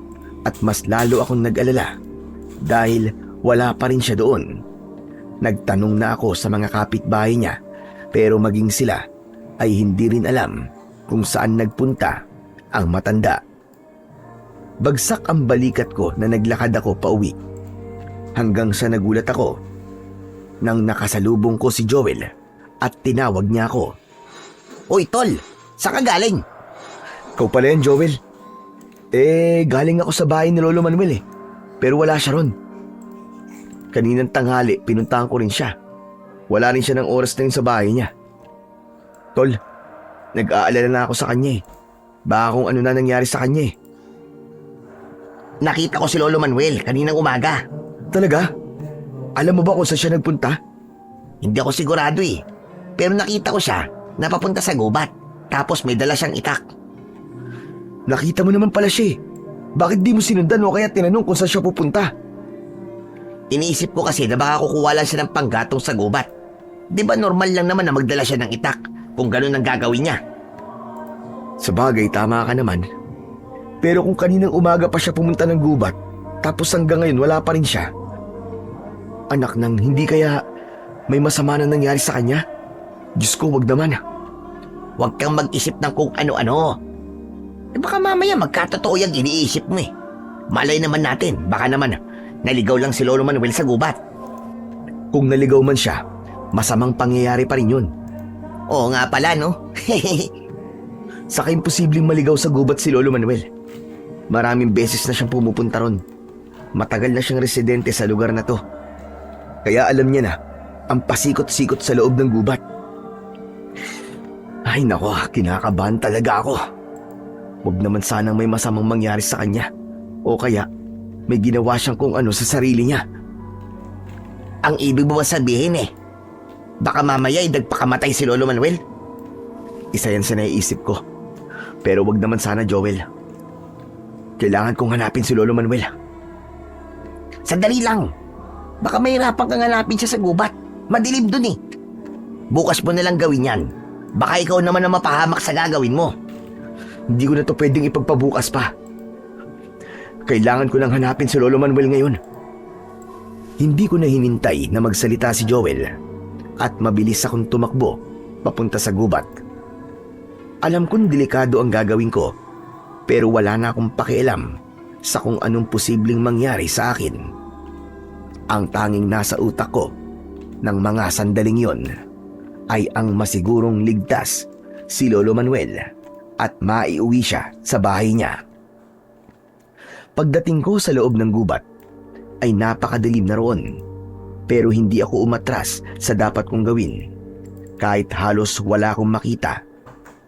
at mas lalo akong nag-alala dahil wala pa rin siya doon. Nagtanong na ako sa mga kapitbahay niya pero maging sila ay hindi rin alam kung saan nagpunta ang matanda. Bagsak ang balikat ko na naglakad ako pauwi hanggang sa nagulat ako nang nakasalubong ko si Joel at tinawag niya ako. Uy, tol! Saan ka galing? Ikaw pala yan, Joel. Galing ako sa bahay ni Lolo Manuel pero wala siya ron. Kaninang tanghali, pinuntahan ko rin siya. Wala rin siya ng oras na yun sa bahay niya. Tol, nag-aalala na ako sa kanya Baka kung ano na nangyari sa kanya Nakita ko si Lolo Manuel kaninang umaga. Talaga? Alam mo ba kung saan siya nagpunta? Hindi ako sigurado pero nakita ko siya na papunta sa gubat. Tapos may dala siyang itak. Nakita mo naman pala siya Bakit di mo sinundan o kaya tinanong kung saan siya pupunta? Iniisip ko kasi na baka kukuha lang siya ng panggatong sa gubat. Di ba normal lang naman na magdala siya ng itak kung ganun ang gagawin niya? Sa bagay, tama ka naman. Pero kung kaninang umaga pa siya pumunta ng gubat, tapos hanggang ngayon wala pa rin siya. Anak nang hindi kaya may masama na nangyari sa kanya? Diyos ko, wag naman. Huwag kang mag-isip ng kung ano-ano. Baka mamaya magkatotoo yung iniisip mo Malay naman natin, baka naman naligaw lang si Lolo Manuel sa gubat. Kung naligaw man siya, masamang pangyayari pa rin yun. Oo nga pala, no? Saka imposibleng maligaw sa gubat si Lolo Manuel. Maraming beses na siyang pumupunta ron. Matagal na siyang residente sa lugar na to. Kaya alam niya na ang pasikot-sikot sa loob ng gubat. Ay nako, kinakabahan talaga ako. Huwag naman sanang may masamang mangyari sa kanya. O kaya, may ginawa siyang kung ano sa sarili niya. Ang ibig mo ba sabihin baka mamaya nagpakamatay si Lolo Manuel? Isa yan sa naiisip ko. Pero wag naman sana, Joel. Kailangan kong hanapin si Lolo Manuel. Sandali lang. Baka mahirapan kang hanapin siya sa gubat. Madilim dun Bukas mo na lang gawin yan. Baka ikaw naman ang mapahamak sa gagawin mo. Hindi ko na to pwedeng ipagpabukas pa. Kailangan ko nang hanapin si Lolo Manuel ngayon. Hindi ko na hinintay na magsalita si Joel at mabilis akong tumakbo papunta sa gubat. Alam kong delikado ang gagawin ko, pero wala na akong pakialam sa kung anong posibleng mangyari sa akin. Ang tanging nasa utak ko ng mga sandaling yon ay ang masigurong ligtas si Lolo Manuel at maiuwi siya sa bahay niya. Pagdating ko sa loob ng gubat ay napakadilim na roon, pero hindi ako umatras sa dapat kong gawin. Kahit halos wala akong makita,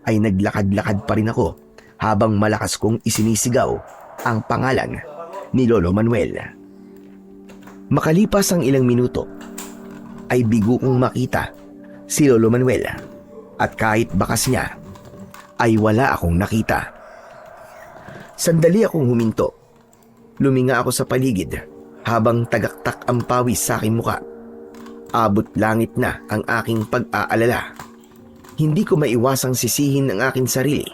ay naglakad-lakad pa rin ako habang malakas kong isinisigaw ang pangalan ni Lolo Manuel. Makalipas ang ilang minuto, ay bigo kong makita si Lolo Manuel at kahit bakas niya, ay wala akong nakita. Sandali akong huminto. Luminga ako sa paligid habang tagaktak ang pawis sa aking muka. Abot langit na ang aking pag-aalala. Hindi ko maiwasang sisihin ang aking sarili,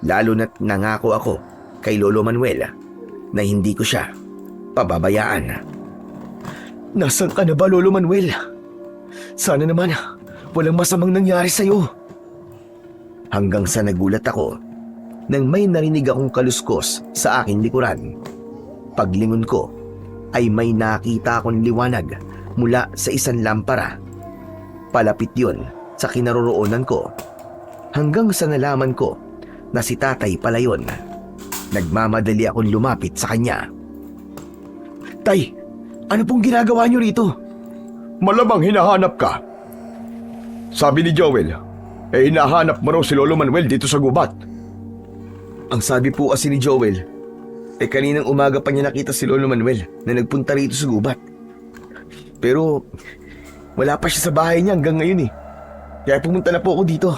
lalo na't nangako ako kay Lolo Manuel na hindi ko siya pababayaan. Nasaan ka na ba, Lolo Manuel? Sana naman walang masamang nangyari sa'yo. Hanggang sa nagulat ako nang may narinig akong kaluskos sa aking likuran. Paglingon ko ay may nakita akong liwanag mula sa isang lampara. Palapit yun sa kinaroroonan ko hanggang sa nalaman ko na si tatay pala yun. Nagmamadali akong lumapit sa kanya. Tay, ano pong ginagawa niyo rito? Malamang hinahanap ka. Sabi ni Joel, hinahanap mo raw si Lolo Manuel dito sa gubat. Ang sabi po kasi ni Joel, kaninang umaga pa niya nakita si Lolo Manuel na nagpunta rito sa gubat. Pero wala pa siya sa bahay niya hanggang ngayon Kaya pumunta na po ako dito.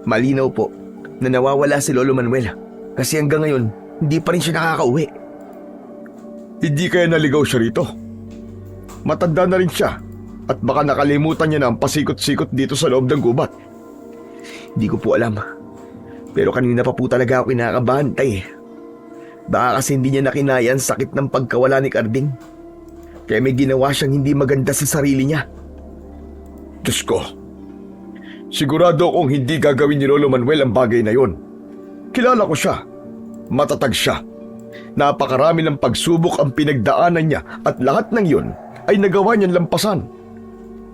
Malinaw po na nawawala si Lolo Manuel kasi hanggang ngayon hindi pa rin siya nakakauwi. Hindi kaya naligaw siya rito. Matanda na rin siya at baka nakalimutan niya na ang pasikot-sikot dito sa loob ng gubat. Hindi ko po alam. Pero kanina pa po talaga ako kinakabahan, tay. Baka kasi hindi niya nakinaya ang sakit ng pagkawala ni Carding. Kaya may ginawa siyang hindi maganda sa sarili niya. Diyos ko, sigurado akong hindi gagawin ni Lolo Manuel ang bagay na yon. Kilala ko siya. Matatag siya. Napakarami ng pagsubok ang pinagdaanan niya at lahat ng yon ay nagawa niyang lampasan.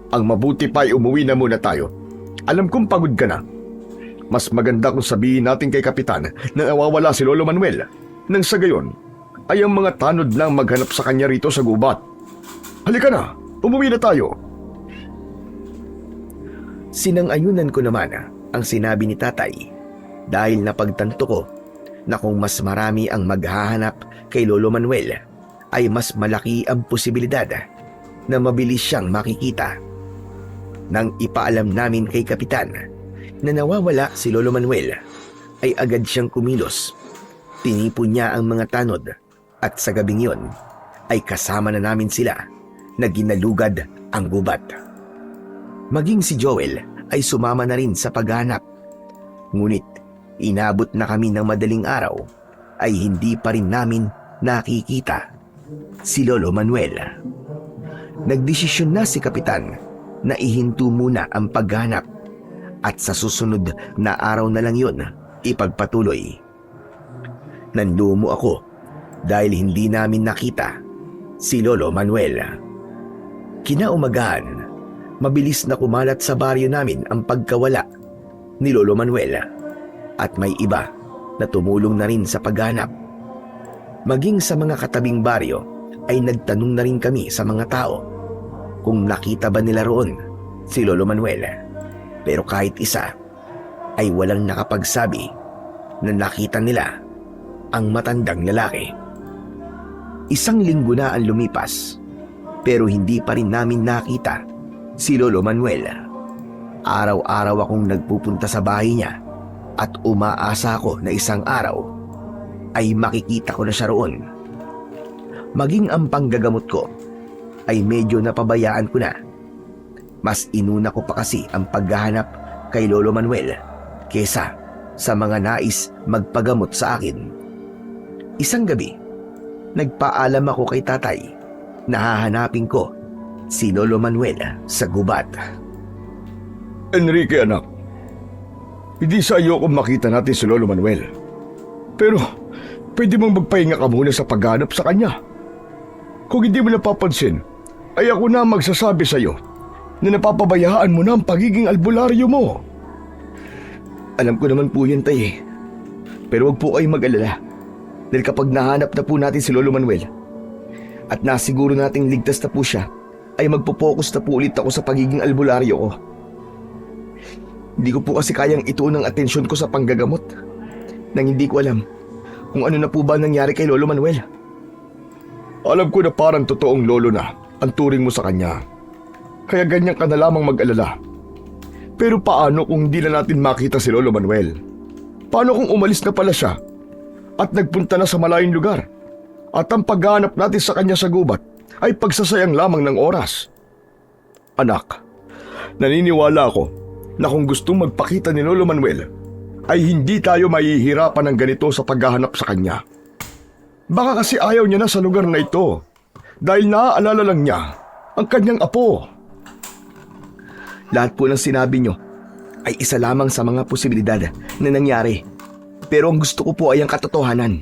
Ang mabuti pa ay umuwi na muna tayo. Alam kong pagod ka na. Mas maganda kung sabihin natin kay Kapitan na nawawala si Lolo Manuel. Nang sa gayon, ay ang mga tanod lang maghanap sa kanya rito sa gubat. Halika na, umuwi na tayo. Sinang-ayunan ko naman ang sinabi ni tatay dahil napagtanto ko na kung mas marami ang maghahanap kay Lolo Manuel ay mas malaki ang posibilidad na mabilis siyang makikita. Nang ipaalam namin kay Kapitan na nawawala si Lolo Manuel, ay agad siyang kumilos. Tinipon niya ang mga tanod at sa gabing yon ay kasama na namin sila na ginalugad ang gubat. Maging si Joel ay sumama na rin sa paghanap. Ngunit inabot na kami ng madaling araw ay hindi pa rin namin nakikita si Lolo Manuel. Nagdesisyon na si Kapitan na ihinto muna ang paghanap at sa susunod na araw na lang yun ipagpatuloy. Nanlumo ako dahil hindi namin nakita si Lolo Manuel. Kinaumagahan, mabilis na kumalat sa baryo namin ang pagkawala ni Lolo Manuel at may iba na tumulong na rin sa paghanap. Maging sa mga katabing baryo ay nagtanong na rin kami sa mga tao kung nakita ba nila roon si Lolo Manuel. Pero kahit isa ay walang nakapagsabi na nakita nila ang matandang lalaki. Isang linggo na ang lumipas pero hindi pa rin namin nakita si Lolo Manuel. Araw-araw akong nagpupunta sa bahay niya at umaasa ako na isang araw ay makikita ko na siya roon. Maging ang panggagamot ko ay medyo napabayaan ko na. Mas inuna ko pa kasi ang paghahanap kay Lolo Manuel kesa sa mga nais magpagamot sa akin. Isang gabi, nagpaalam ako kay tatay na hahanapin ko si Lolo Manuel sa gubat. Enrique anak, hindi sa iyo kung makita natin si Lolo Manuel. Pero pwede mong magpahinga ka muna sa paghanap sa kanya. Kung hindi mo napapansin, ay ako na magsasabi sa iyo na napapabayaan mo na ang pagiging albularyo mo. Alam ko naman po yan, tay. Pero wag po kayong mag-alala. Dahil kapag nahanap na po natin si Lolo Manuel at nasiguro nating ligtas na po siya, ay magpo-focus na po ulit ako sa pagiging albularyo ko. Hindi ko po kasi kayang ituon ang atensyon ko sa panggagamot nang hindi ko alam kung ano na po ba nangyari kay Lolo Manuel. Alam ko na parang totoong lolo na ang turing mo sa kanya. Kaya ganyan ka na lamang mag-alala. Pero paano kung hindi na natin makita si Lolo Manuel? Paano kung umalis na pala siya at nagpunta na sa malayong lugar? At ang paghanap natin sa kanya sa gubat ay pagsasayang lamang ng oras. Anak, naniniwala ako na kung gustong magpakita ni Lolo Manuel ay hindi tayo mahihirapan ng ganito sa paghahanap sa kanya. Baka kasi ayaw niya na sa lugar na ito dahil naaalala lang niya ang kanyang apo. Lahat po ng sinabi nyo ay isa lamang sa mga posibilidad na nangyari. Pero ang gusto ko po ay ang katotohanan.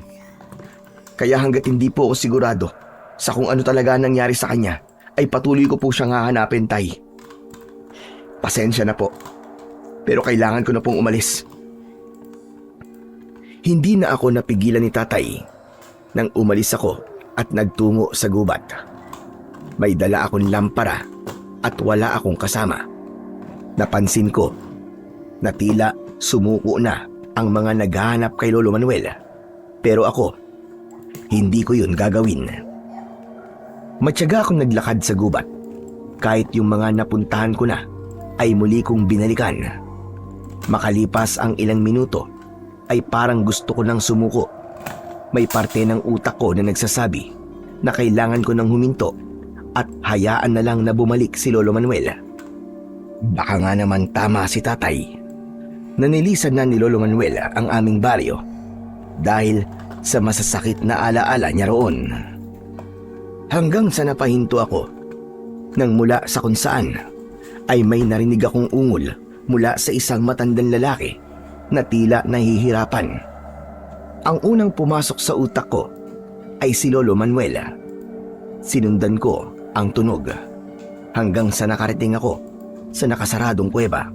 Kaya hanggat hindi po ako sigurado sa kung ano talaga nangyari sa kanya, ay patuloy ko po siyang hahanapin, tay. Pasensya na po. Pero kailangan ko na pong umalis. Hindi na ako napigilan ni tatay nang umalis ako at nagtungo sa gubat. May dala akong lampara at wala akong kasama. Napansin ko na tila sumuko na ang mga naghahanap kay Lolo Manuel. Pero ako, hindi ko yun gagawin. Matyaga akong naglakad sa gubat. Kahit yung mga napuntahan ko na ay muli kong binalikan. Makalipas ang ilang minuto ay parang gusto ko nang sumuko. May parte ng utak ko na nagsasabi na kailangan ko nang huminto at hayaan na lang na bumalik si Lolo Manuel. Baka nga naman tama si tatay. Nanilisan na ni Lolo Manuel ang aming baryo dahil sa masasakit na alaala niya roon. Hanggang sa napahinto ako nang mula sa kung saan ay may narinig akong ungol mula sa isang matandang lalaki na tila nahihirapan. Ang unang pumasok sa utak ko ay si Lolo Manuel. Sinundan ko ang tunog hanggang sa nakarating ako sa nakasaradong kuweba.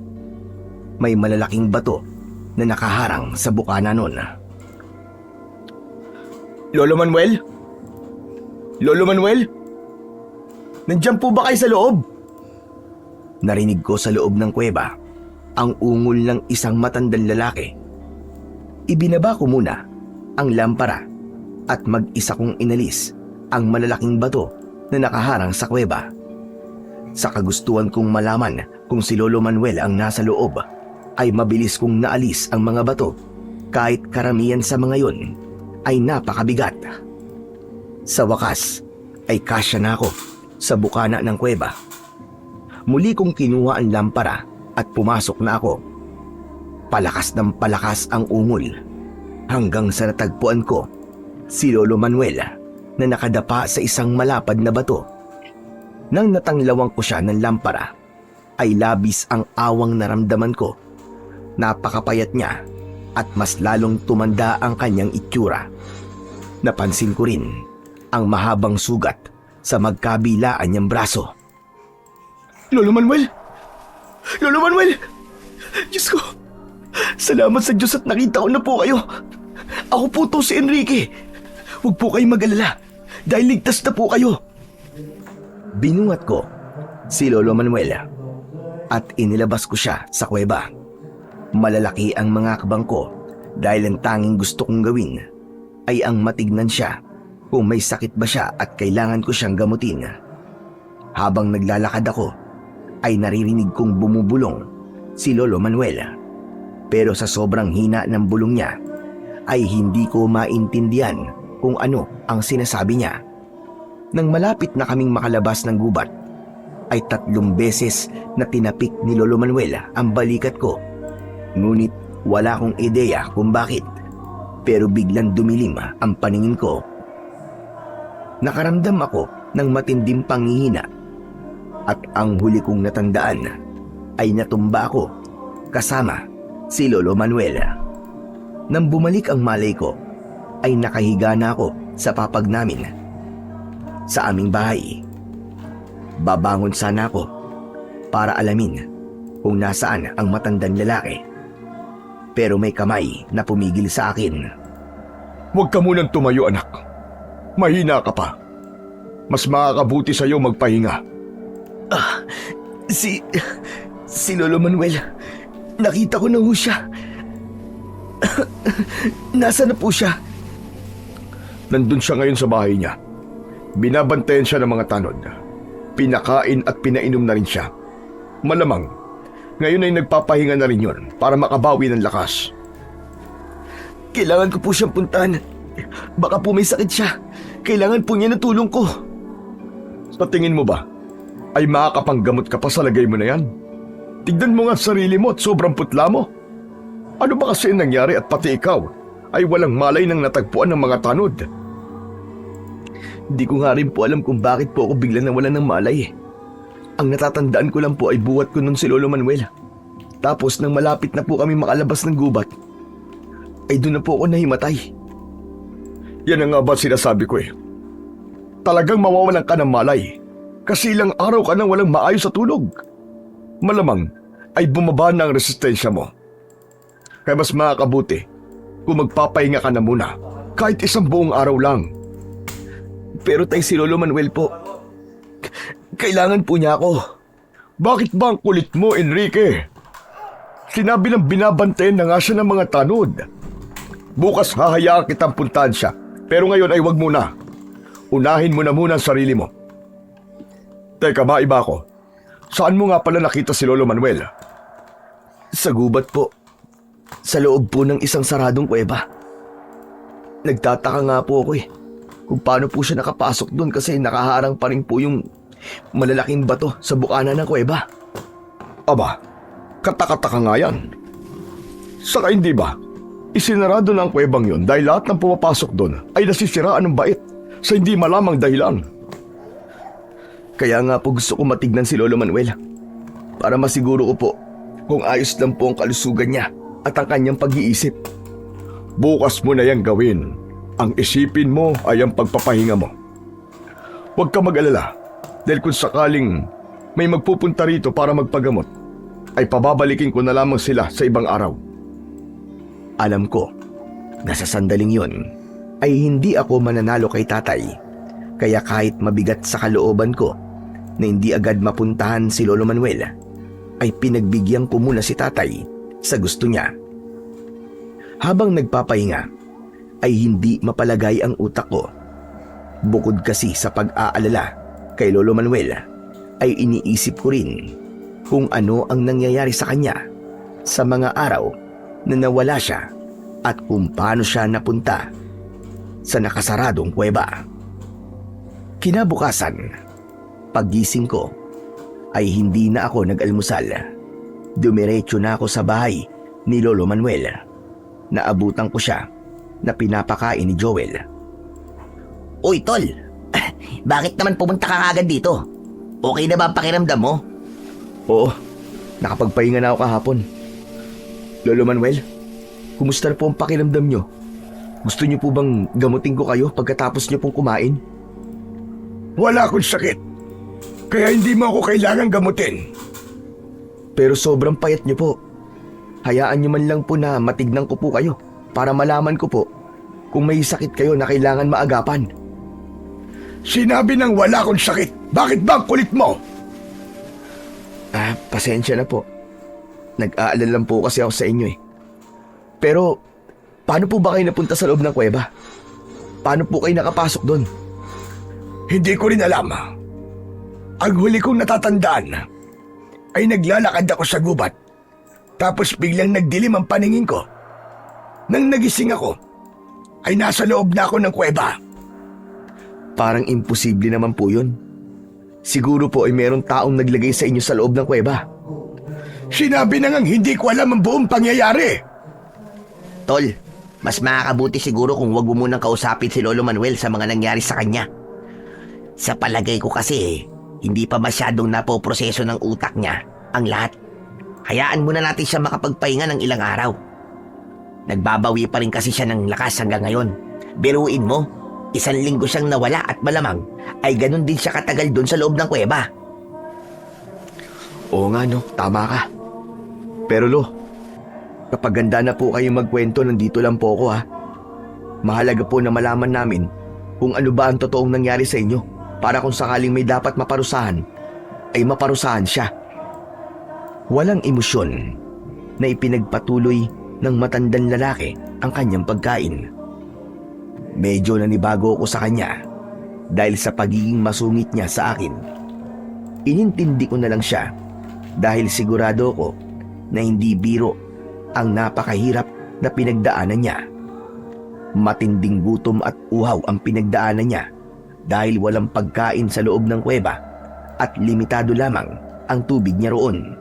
May malalaking bato na nakaharang sa bukana nun. Lolo Manuel? Lolo Manuel? Nandiyan po ba kayo sa loob? Narinig ko sa loob ng kuweba ang ungol ng isang matandang lalaki. Ibinaba ko muna ang lampara at mag-isa kong inalis ang malalaking bato na nakaharang sa kuweba. Sa kagustuhan kong malaman kung si Lolo Manuel ang nasa loob, ay mabilis kong naalis ang mga bato kahit karamihan sa mga yon ay napakabigat. Sa wakas ay kasya na ako sa bukana ng kuweba. Muli kong kinuha ang lampara at pumasok na ako. Palakas ng palakas ang ungol hanggang sa natagpuan ko si Lolo Manuel na nakadapa sa isang malapad na bato. Nang natanglawang ko siya ng lampara, ay labis ang awang naramdaman ko. Napakapayat niya at mas lalong tumanda ang kanyang itsura. Napansin ko rin ang mahabang sugat sa magkabilaan niyang braso. Lolo Manuel! Lolo Manuel! Diyos ko! Salamat sa Diyos at nakita ko na po kayo. Ako po to si Enrique. Huwag po kayong mag-alala dahil ligtas na po kayo. Binungat ko si Lolo Manuel at inilabas ko siya sa kuweba. Malalaki ang mga hakbang ko dahil ang tanging gusto kong gawin ay ang matignan siya kung may sakit ba siya at kailangan ko siyang gamutin. Habang naglalakad ako ay naririnig kong bumubulong si Lolo Manuel. Pero sa sobrang hina ng bulong niya ay hindi ko maintindihan kung ano ang sinasabi niya. Nang malapit na kaming makalabas ng gubat ay 3 beses na tinapik ni Lolo Manuel ang balikat ko. Ngunit wala akong ideya kung bakit, pero biglang dumilim ang paningin ko. Nakaramdam ako ng matinding panghihina at ang huli kong natandaan ay natumba ako kasama si Lolo Manuel. Nang bumalik ang malay ko ay nakahiga na ako sa papag namin sa aming bahay. Babangon sana ako para alamin kung nasaan ang matandang lalaki. Pero may kamay na pumigil sa akin. Huwag ka munang tumayo, anak. Mahina ka pa. Mas makakabuti sa'yo magpahinga. Si Lolo Manuel, nakita ko na ho siya. Nasaan na po siya? Nandun siya ngayon sa bahay niya. Binabantayan siya ng mga tanod. Pinakain at pinainom na rin siya. Malamang, ngayon ay nagpapahinga na rin yun para makabawi ng lakas. Kailangan ko po siyang puntahan. Baka po may sakit siya. Kailangan po niya ng tulong ko. Sa tingin mo ba, ay makakapanggamot ka pa sa lagay mo na yan? Tignan mo nga sarili mo at sobrang putla mo. Ano ba kasi nangyari at pati ikaw ay walang malay nang natagpuan ng mga tanod? Di ko nga rin po alam kung bakit po ako bigla nawalan ng malay. Ang natatandaan ko lang po ay buhat ko nun si Lolo Manuel. Tapos nang malapit na po kami makalabas ng gubat, ay doon na po ako nahimatay. Yan ang nga ba sinasabi ko eh. Talagang mawawalan ka ng malay kasi ilang araw ka nang walang maayos sa tulog. Malamang ay bumaba na ang resistensya mo. Kaya mas makakabuti kung magpapahinga ka na muna kahit 1 buong araw lang. Pero tay, si Lolo Manuel po, kailangan po niya ako. Bakit ba ang kulit mo, Enrique? Sinabi ng binabantayan na nga siya ng mga tanod. Bukas hahayaan kitang puntahan siya, pero ngayon ay wag muna. Unahin mo na muna ang sarili mo. Teka, maiba ko. Saan mo nga pala nakita si Lolo Manuel? Sa gubat po. Sa loob po ng isang saradong kuweba. Nagtataka nga po ako kung paano po siya nakapasok doon kasi nakaharang pa rin po yung malalaking bato sa bukana ng kuweba. Aba, katakataka nga yan. Saka hindi ba, isinarado na ang kuwebang yun dahil lahat ng pumapasok doon ay nasisiraan ng bait sa hindi malamang dahilan. Kaya nga po gusto ko matignan si Lolo Manuel para masiguro ko po kung ayos lang po ang kalusugan niya at ang kanyang pag-iisip. Bukas mo na yan gawin. Ang isipin mo ay ang pagpapahinga mo. Huwag ka mag-alala dahil kung sakaling may magpupunta rito para magpagamot, ay pababalikin ko na lamang sila sa ibang araw. Alam ko na sa sandaling yon ay hindi ako mananalo kay tatay. Kaya kahit mabigat sa kalooban ko na hindi agad mapuntahan si Lolo Manuel, ay pinagbigyan ko muna si tatay sa gusto niya. Habang nagpapahinga, ay hindi mapalagay ang utak ko. Bukod kasi sa pag-aalala kay Lolo Manuel, ay iniisip ko rin kung ano ang nangyayari sa kanya sa mga araw na nawala siya at kung paano siya napunta sa nakasaradong kuweba. Kinabukasan, paggising ko, ay hindi na ako nag-almusal. Dumiretso na ako sa bahay ni Lolo Manuel. Naabutan ko siya na pinapakain ni Joel. Uy, tol. Bakit naman pumunta ka agad dito? Okay na ba ang pakiramdam mo? Oo, nakapagpahinga na ako kahapon. Lolo Manuel, kumusta na po ang pakiramdam nyo? Gusto nyo po bang gamutin ko kayo pagkatapos nyo pong kumain? Wala akong sakit, kaya hindi mo ako kailangan gamutin. Pero sobrang payat nyo po. Hayaan nyo man lang po na matignan ko po kayo para malaman ko po kung may sakit kayo na kailangan maagapan. Sinabi nang wala akong sakit. Bakit ba ang kulit mo? Pasensya na po. Nag-aalala lang po kasi ako sa inyo eh. Pero, paano po ba kayo napunta sa loob ng kuweba? Paano po kayo nakapasok doon? Hindi ko rin alam. Ang huli kong natatandaan ay naglalakad ako sa gubat. Tapos biglang nagdilim ang paningin ko. Nang nagising ako, ay nasa loob na ako ng kuweba. Parang imposible naman po yun. Siguro po ay merong taong naglagay sa inyo sa loob ng kuweba. Sinabi na ngang hindi ko alam ang buong pangyayari. Tol, mas makakabuti siguro kung wag mo munang kausapin si Lolo Manuel sa mga nangyari sa kanya. Sa palagay ko kasi, hindi pa masyadong napoproseso ng utak niya ang lahat. Hayaan muna natin siya makapagpahinga ng ilang araw. Nagbabawi pa rin kasi siya ng lakas hanggang ngayon. Biruin mo, 1 linggo siyang nawala at malamang ay ganun din siya katagal doon sa loob ng kuweba. Oo nga no, tama ka. Pero Lo, kapag ganda na po kayo magkwento, nandito lang po ako ha. Mahalaga po na malaman namin kung ano ba ang totoong nangyari sa inyo para kung sakaling may dapat maparusahan, ay maparusahan siya. Walang emosyon na ipinagpatuloy ng matandang lalaki ang kanyang pagkain. Medyo nanibago ako sa kanya dahil sa pagiging masungit niya sa akin. Inintindi ko na lang siya dahil sigurado ko na hindi biro ang napakahirap na pinagdaanan niya. Matinding gutom at uhaw ang pinagdaanan niya dahil walang pagkain sa loob ng kuweba at limitado lamang ang tubig niya roon.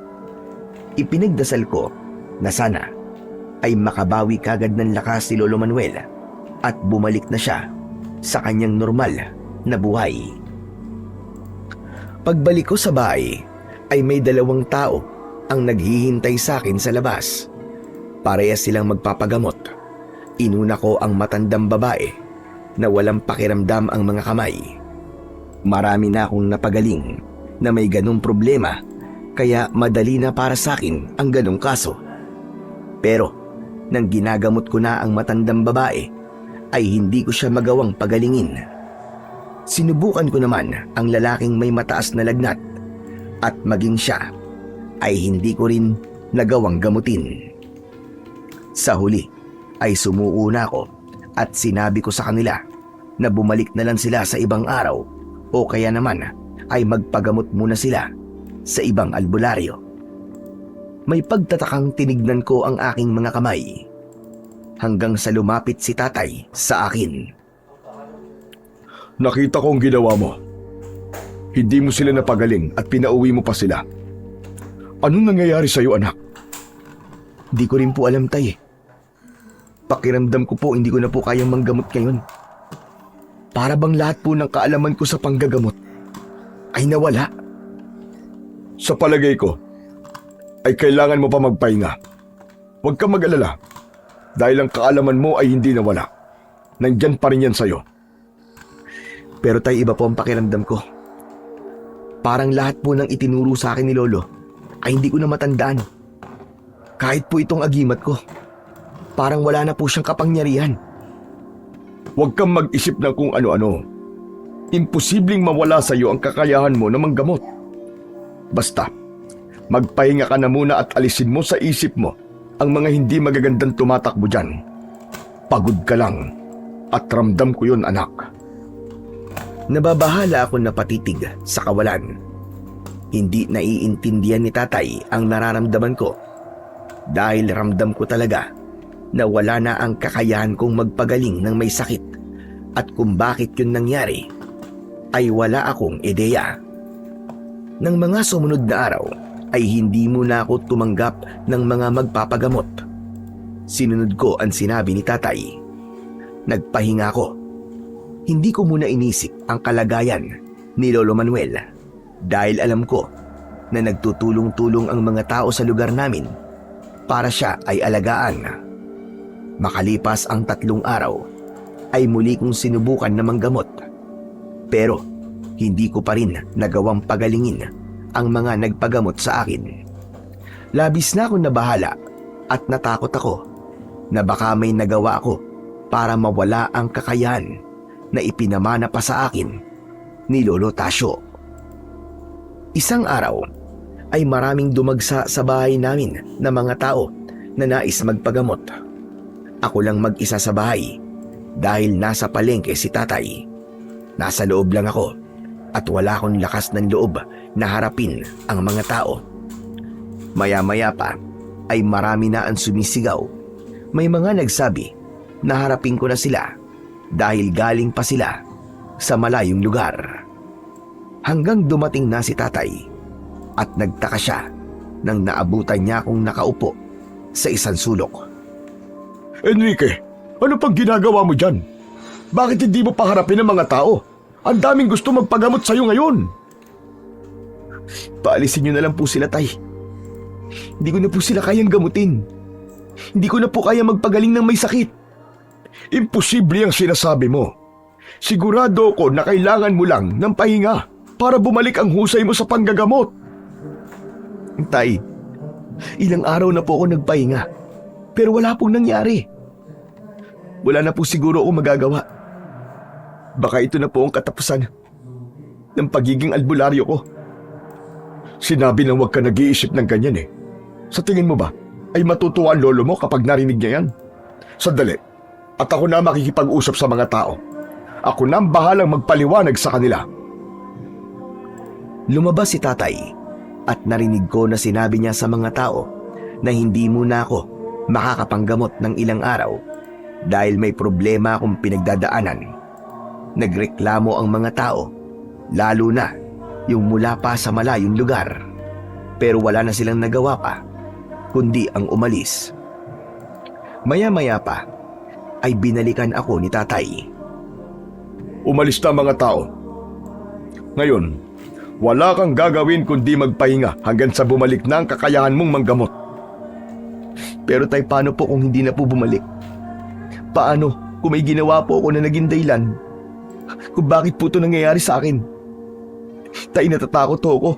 Ipinagdasal ko na sana ay makabawi kagad ng lakas si Lolo Manuel at bumalik na siya sa kanyang normal na buhay. Pagbalik ko sa bahay ay may 2 tao ang naghihintay sa akin sa labas. Parehas silang magpapagamot. Inuna ko ang matandang babae na walang pakiramdam ang mga kamay. Marami na akong napagaling na may ganong problema kaya madali na para sa akin ang ganong kaso. Pero nang ginagamot ko na ang matandang babae ay hindi ko siya magawang pagalingin. Sinubukan ko naman ang lalaking may mataas na lagnat at maging siya ay hindi ko rin nagawang gamutin. Sa huli ay sumuko na ako at sinabi ko sa kanila na bumalik na lang sila sa ibang araw o kaya naman ay magpagamot muna sila sa ibang albularyo. May pagtatakang tinignan ko ang aking mga kamay hanggang sa lumapit si tatay sa akin. Nakita ko ang ginawa mo. Hindi mo sila napagaling at pinauwi mo pa sila. Anong nangyayari sa'yo, anak? Di ko rin po alam, tay. Pakiramdam ko po hindi ko na po kayang manggamot ngayon. Para bang lahat po ng kaalaman ko sa panggagamot ay nawala. Sa palagay ko, ay kailangan mo pa magpahinga. Huwag kang mag-alala dahil ang kaalaman mo ay hindi nawala. Nandyan pa rin yan sa'yo. Pero tay, iba po ang pakiramdam ko. Parang lahat po ng itinuro sa akin ni Lolo ay hindi ko na matandaan. Kahit po itong agimat ko, parang wala na po siyang kapangyarihan. Huwag kang mag-isip ng kung ano-ano. Imposibleng mawala sa iyo ang kakayahan mo na manggamot. Basta, magpahinga ka na muna at alisin mo sa isip mo ang mga hindi magagandang tumatakbo dyan. Pagod ka lang at ramdam ko yun, anak. Nababahala ako na patitig sa kawalan. Hindi naiintindihan ni tatay ang nararamdaman ko dahil ramdam ko talaga na wala na ang kakayahan kong magpagaling ng may sakit at kung bakit yun nangyari ay wala akong ideya. Nang mga sumunod na araw ay hindi muna ako tumanggap ng mga magpapagamot. Sinunod ko ang sinabi ni tatay. Nagpahinga ako. Hindi ko muna inisip ang kalagayan ni Lolo Manuel dahil alam ko na nagtutulong-tulong ang mga tao sa lugar namin para siya ay alagaan. Makalipas ang 3 araw ay muli kong sinubukan na manggamot. Pero hindi ko pa rin nagawang pagalingin ang mga nagpagamot sa akin. Labis na akong nabahala at natakot ako na baka may nagawa ako para mawala ang kakayahan na ipinamana pa sa akin ni Lolo Tasio. Isang araw ay maraming dumagsa sa bahay namin na mga tao na nais magpagamot. Ako lang mag-isa sa bahay dahil nasa palengke si tatay. Nasa loob lang ako at wala akong lakas ng loob na harapin ang mga tao. Maya-maya pa ay marami na ang sumisigaw. May mga nagsabi na harapin ko na sila dahil galing pa sila sa malayong lugar. Hanggang dumating na si tatay at nagtaka siya nang naabutan niya akong nakaupo sa isang sulok. Enrique, ano pang ginagawa mo dyan? Bakit hindi mo paharapin ang mga tao? Ang daming gusto magpagamot sa'yo ngayon. Paalisin niyo na lang po sila, tay. Hindi ko na po sila kayang gamutin. Hindi ko na po kaya magpagaling ng may sakit. Imposible ang sinasabi mo. Sigurado ko na kailangan mo lang ng pahinga para bumalik ang husay mo sa panggagamot. Tay, ilang araw na po ako nagpahinga, pero wala pong nangyari. Wala na po siguro ako magagawa. Baka ito na po ang katapusan ng pagiging albularyo ko. Sinabi na huwag ka nag-iisip ng ganyan eh. Sa tingin mo ba, ay matutuwa ang lolo mo kapag narinig niya yan? Sandali, at ako na makikipag-usap sa mga tao. Ako na ang bahalang magpaliwanag sa kanila. Lumabas si tatay at narinig ko na sinabi niya sa mga tao na hindi muna ako makakapanggamot ng ilang araw dahil may problema akong pinagdadaanan. Nagreklamo ang mga tao, lalo na yung mula pa sa malayong lugar. Pero wala na silang nagawa pa, kundi ang umalis. Maya-maya pa ay binalikan ako ni tatay. Umalis na ang mga tao. Ngayon, wala kang gagawin kundi magpahinga hanggang sa bumalik na ang kakayahan mong manggamot. Pero tay, paano po kung hindi na po bumalik? Paano kung may ginawa po ako na naging dahilan kung bakit po ito nangyayari sa akin? Tay, natatakot po ako.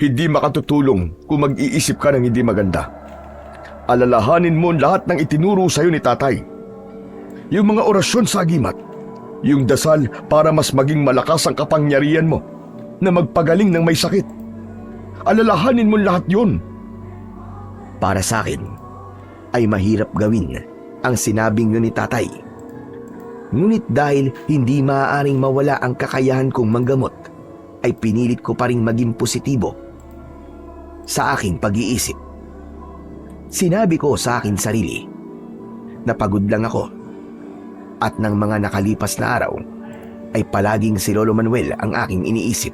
Hindi makatutulong kung mag-iisip ka ng hindi maganda. Alalahanin mo lahat ng itinuro sa'yo ni tatay. Yung mga orasyon sa agimat, yung dasal para mas maging malakas ang kapangyarihan mo na magpagaling ng may sakit. Alalahanin mo lahat yun. Para sa akin ay mahirap gawin ang sinabing yun ni tatay. Ngunit dahil hindi maaaring mawala ang kakayahan kong manggamot, ay pinilit ko pa ring maging positibo sa aking pag-iisip. Sinabi ko sa aking sarili na pagod lang ako at ng mga nakalipas na araw ay palaging si Lolo Manuel ang aking iniisip.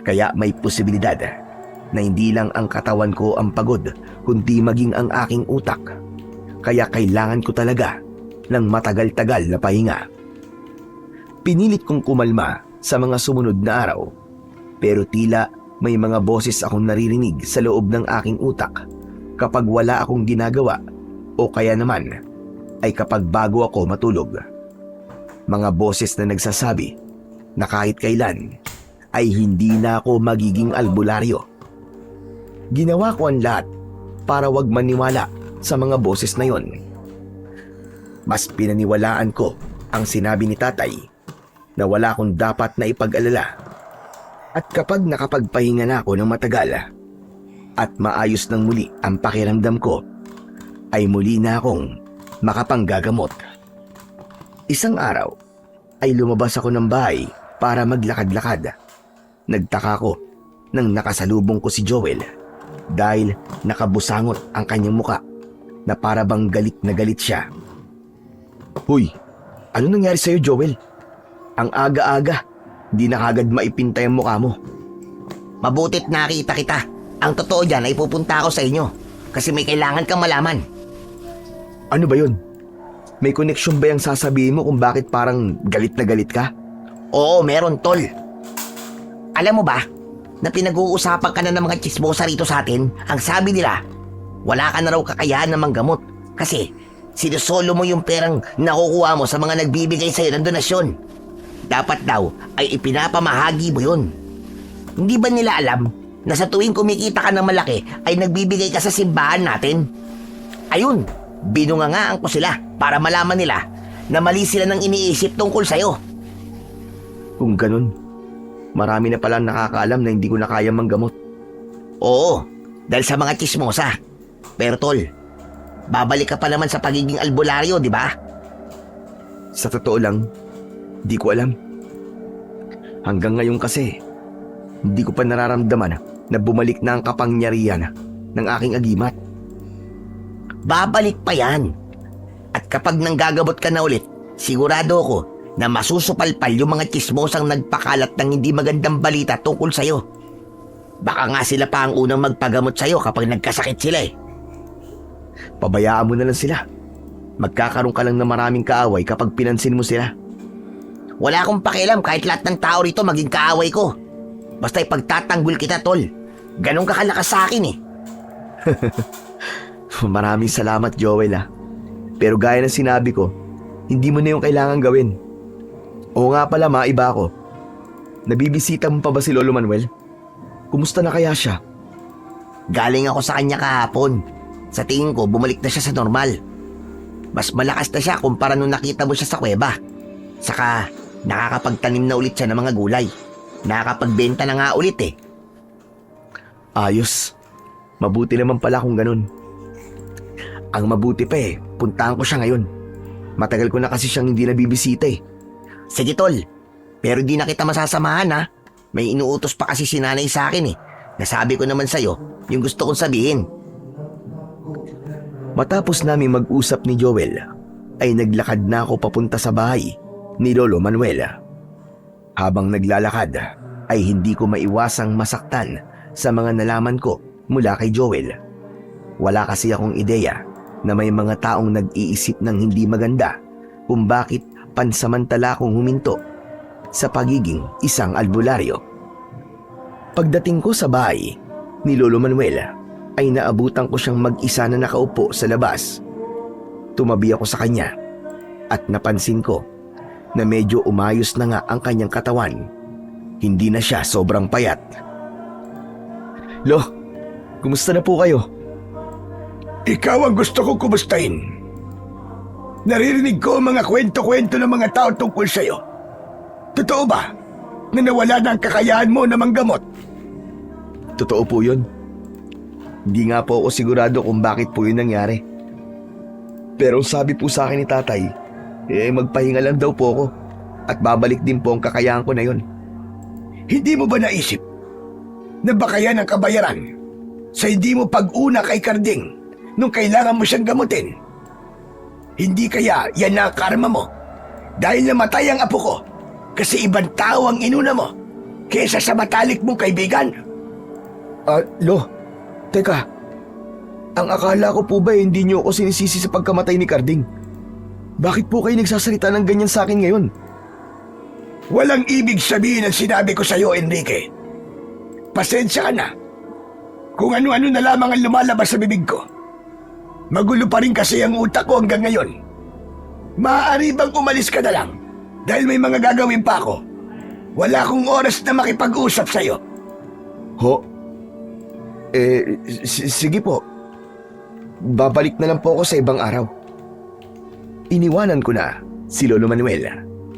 Kaya may posibilidad na hindi lang ang katawan ko ang pagod kundi maging ang aking utak. Kaya kailangan ko talaga ng matagal-tagal na pahinga. Pinilit kong kumalma sa mga sumunod na araw, pero tila may mga boses akong naririnig sa loob ng aking utak kapag wala akong ginagawa o kaya naman ay kapag bago ako matulog. Mga boses na nagsasabi na kahit kailan ay hindi na ako magiging albularyo. Ginawa ko ang lahat para wag maniwala sa mga boses na yon. Mas pinaniwalaan ko ang sinabi ni tatay na wala akong dapat na ipag-alala. At kapag nakapagpahinga na ako ng matagal at maayos ng muli ang pakiramdam ko, ay muli na akong makapanggagamot. Isang araw ay lumabas ako ng bahay para maglakad-lakad. Nagtaka ko nang nakasalubong ko si Joel dahil nakabusangot ang kanyang muka na para bang galit na galit siya. Hoy, ano nangyari sa'yo, Joel? Ang aga-aga, di na kagad maipintay ang mukha mo. Mabutit nakita kita. Ang totoo dyan ay pupunta ako sa inyo kasi may kailangan kang malaman. Ano ba yun? May koneksyon ba yung sasabihin mo kung bakit parang galit na galit ka? Oo, meron, tol. Alam mo ba na pinag-uusapan ka na ng mga tsismosa rito sa atin? Ang sabi nila, wala ka na raw kakayahan na manggamot kasi sinusolo mo yung perang nakukuha mo sa mga nagbibigay sa'yo ng donasyon. Dapat daw ay ipinapamahagi mo yun. Hindi ba nila alam na sa tuwing kumikita ka ng malaki ay nagbibigay ka sa simbahan natin? Ayun, binungangaan ko sila para malaman nila na mali sila ng iniisip tungkol sa'yo. Kung ganun, marami na palang nakakaalam na hindi ko na kaya manggamot. Oo, dahil sa mga chismosa. Pero tol, babalik ka pa naman sa pagiging albularyo, di ba? Sa totoo lang, di ko alam. Hanggang ngayon kasi, hindi ko pa nararamdaman na bumalik na ang kapangyarihan ng aking agimat. Babalik pa yan. At kapag nanggagabot ka na ulit, sigurado ako na masusupalpal yung mga chismosang nagpakalat ng hindi magandang balita tungkol sa'yo. Baka nga sila pa ang unang magpagamot sa'yo kapag nagkasakit sila eh. Pabayaan mo na lang sila. Magkakaroon ka lang ng maraming kaaway kapag pinansin mo sila. Wala akong pakialam kahit lahat ng tao rito maging kaaway ko. Basta ipagtatanggol kita, tol. Ganon ka kalakas sa akin eh. Maraming salamat, Joel Pero gaya ng sinabi ko, hindi mo na yung kailangan gawin. Oo nga pala, maiba ako. Nabibisita mo pa ba si Lolo Manuel? Kumusta na kaya siya? Galing ako sa kanya kahapon. Sa tingin ko, bumalik na siya sa normal. Mas malakas na siya kumpara nung nakita mo siya sa kuweba. Saka, nakakapagtanim na ulit siya ng mga gulay. Nakakapagbenta na nga ulit eh. Ayos. Mabuti naman pala kung ganun. Ang mabuti pa puntahan ko siya ngayon. Matagal ko na kasi siyang hindi nabibisita eh. Sige tol, pero di na kita masasamahan ha. May inuutos pa kasi si nanay sa akin eh. Nasabi ko naman sa'yo yung gusto kong sabihin. Matapos namin mag-usap ni Joel, ay naglakad na ako papunta sa bahay ni Lolo Manuel. Habang naglalakad, ay hindi ko maiwasang masaktan sa mga nalaman ko mula kay Joel. Wala kasi akong ideya na may mga taong nag-iisip ng hindi maganda kung bakit pansamantala akong huminto sa pagiging isang albularyo. Pagdating ko sa bahay ni Lolo Manuel, ay naabutan ko siyang mag-isa na nakaupo sa labas. Tumabi ako sa kanya at napansin ko na medyo umayos na nga ang kanyang katawan. Hindi na siya sobrang payat. Lo, kumusta na po kayo? Ikaw ang gusto kong kumustahin. Naririnig ko ang mga kwento-kwento ng mga tao tungkol sa'yo. Totoo ba na nawala na ang kakayahan mo na manggamot? Totoo po yun. Hindi nga po ako sigurado kung bakit po yun nangyari. Pero sabi po sa akin ni tatay, magpahinga lang daw po ako at babalik din po ang kakayahan ko na yun. Hindi mo ba naisip na baka yan ang kabayaran sa hindi mo pag-una kay Karding nung kailangan mo siyang gamutin? Hindi kaya yan na ang karma mo dahil namatay ang apo ko kasi ibang tao ang inuna mo kaysa sa matalik mong kaibigan? Lo, teka. Ang akala ko po ba hindi niyo ako sinisisi sa pagkamatay ni Karding? Bakit po kayo nagsasalita ng ganyan sa akin ngayon? Walang ibig sabihin ang sinabi ko sa iyo, Enrique. Pasensya ka na. Kung ano-ano na lamang ang lumalabas sa bibig ko. Magulo pa rin kasi ang utak ko hanggang ngayon. Maaari bang umalis ka na lang dahil may mga gagawin pa ako? Wala akong oras na makipag-usap sa iyo. Ho? Sige po. Babalik na lang po ako sa ibang araw. Iniwanan ko na si Lolo Manuel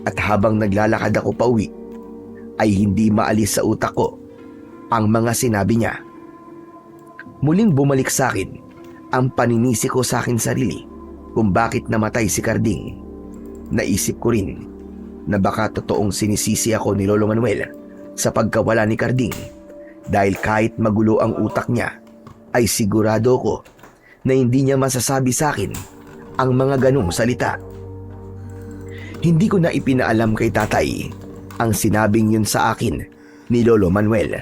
at habang naglalakad ako pauwi, ay hindi maalis sa utak ko ang mga sinabi niya. Muling bumalik sa akin ang paninisi ko sa akin sarili kung bakit namatay si Karding. Naisip ko rin na baka totoong sinisisi ako ni Lolo Manuel sa pagkawala ni Karding dahil kahit magulo ang utak niya ay sigurado ko na hindi niya masasabi sa akin ang mga ganong salita. Hindi ko na ipinaalam kay tatay ang sinabing yun sa akin ni Lolo Manuel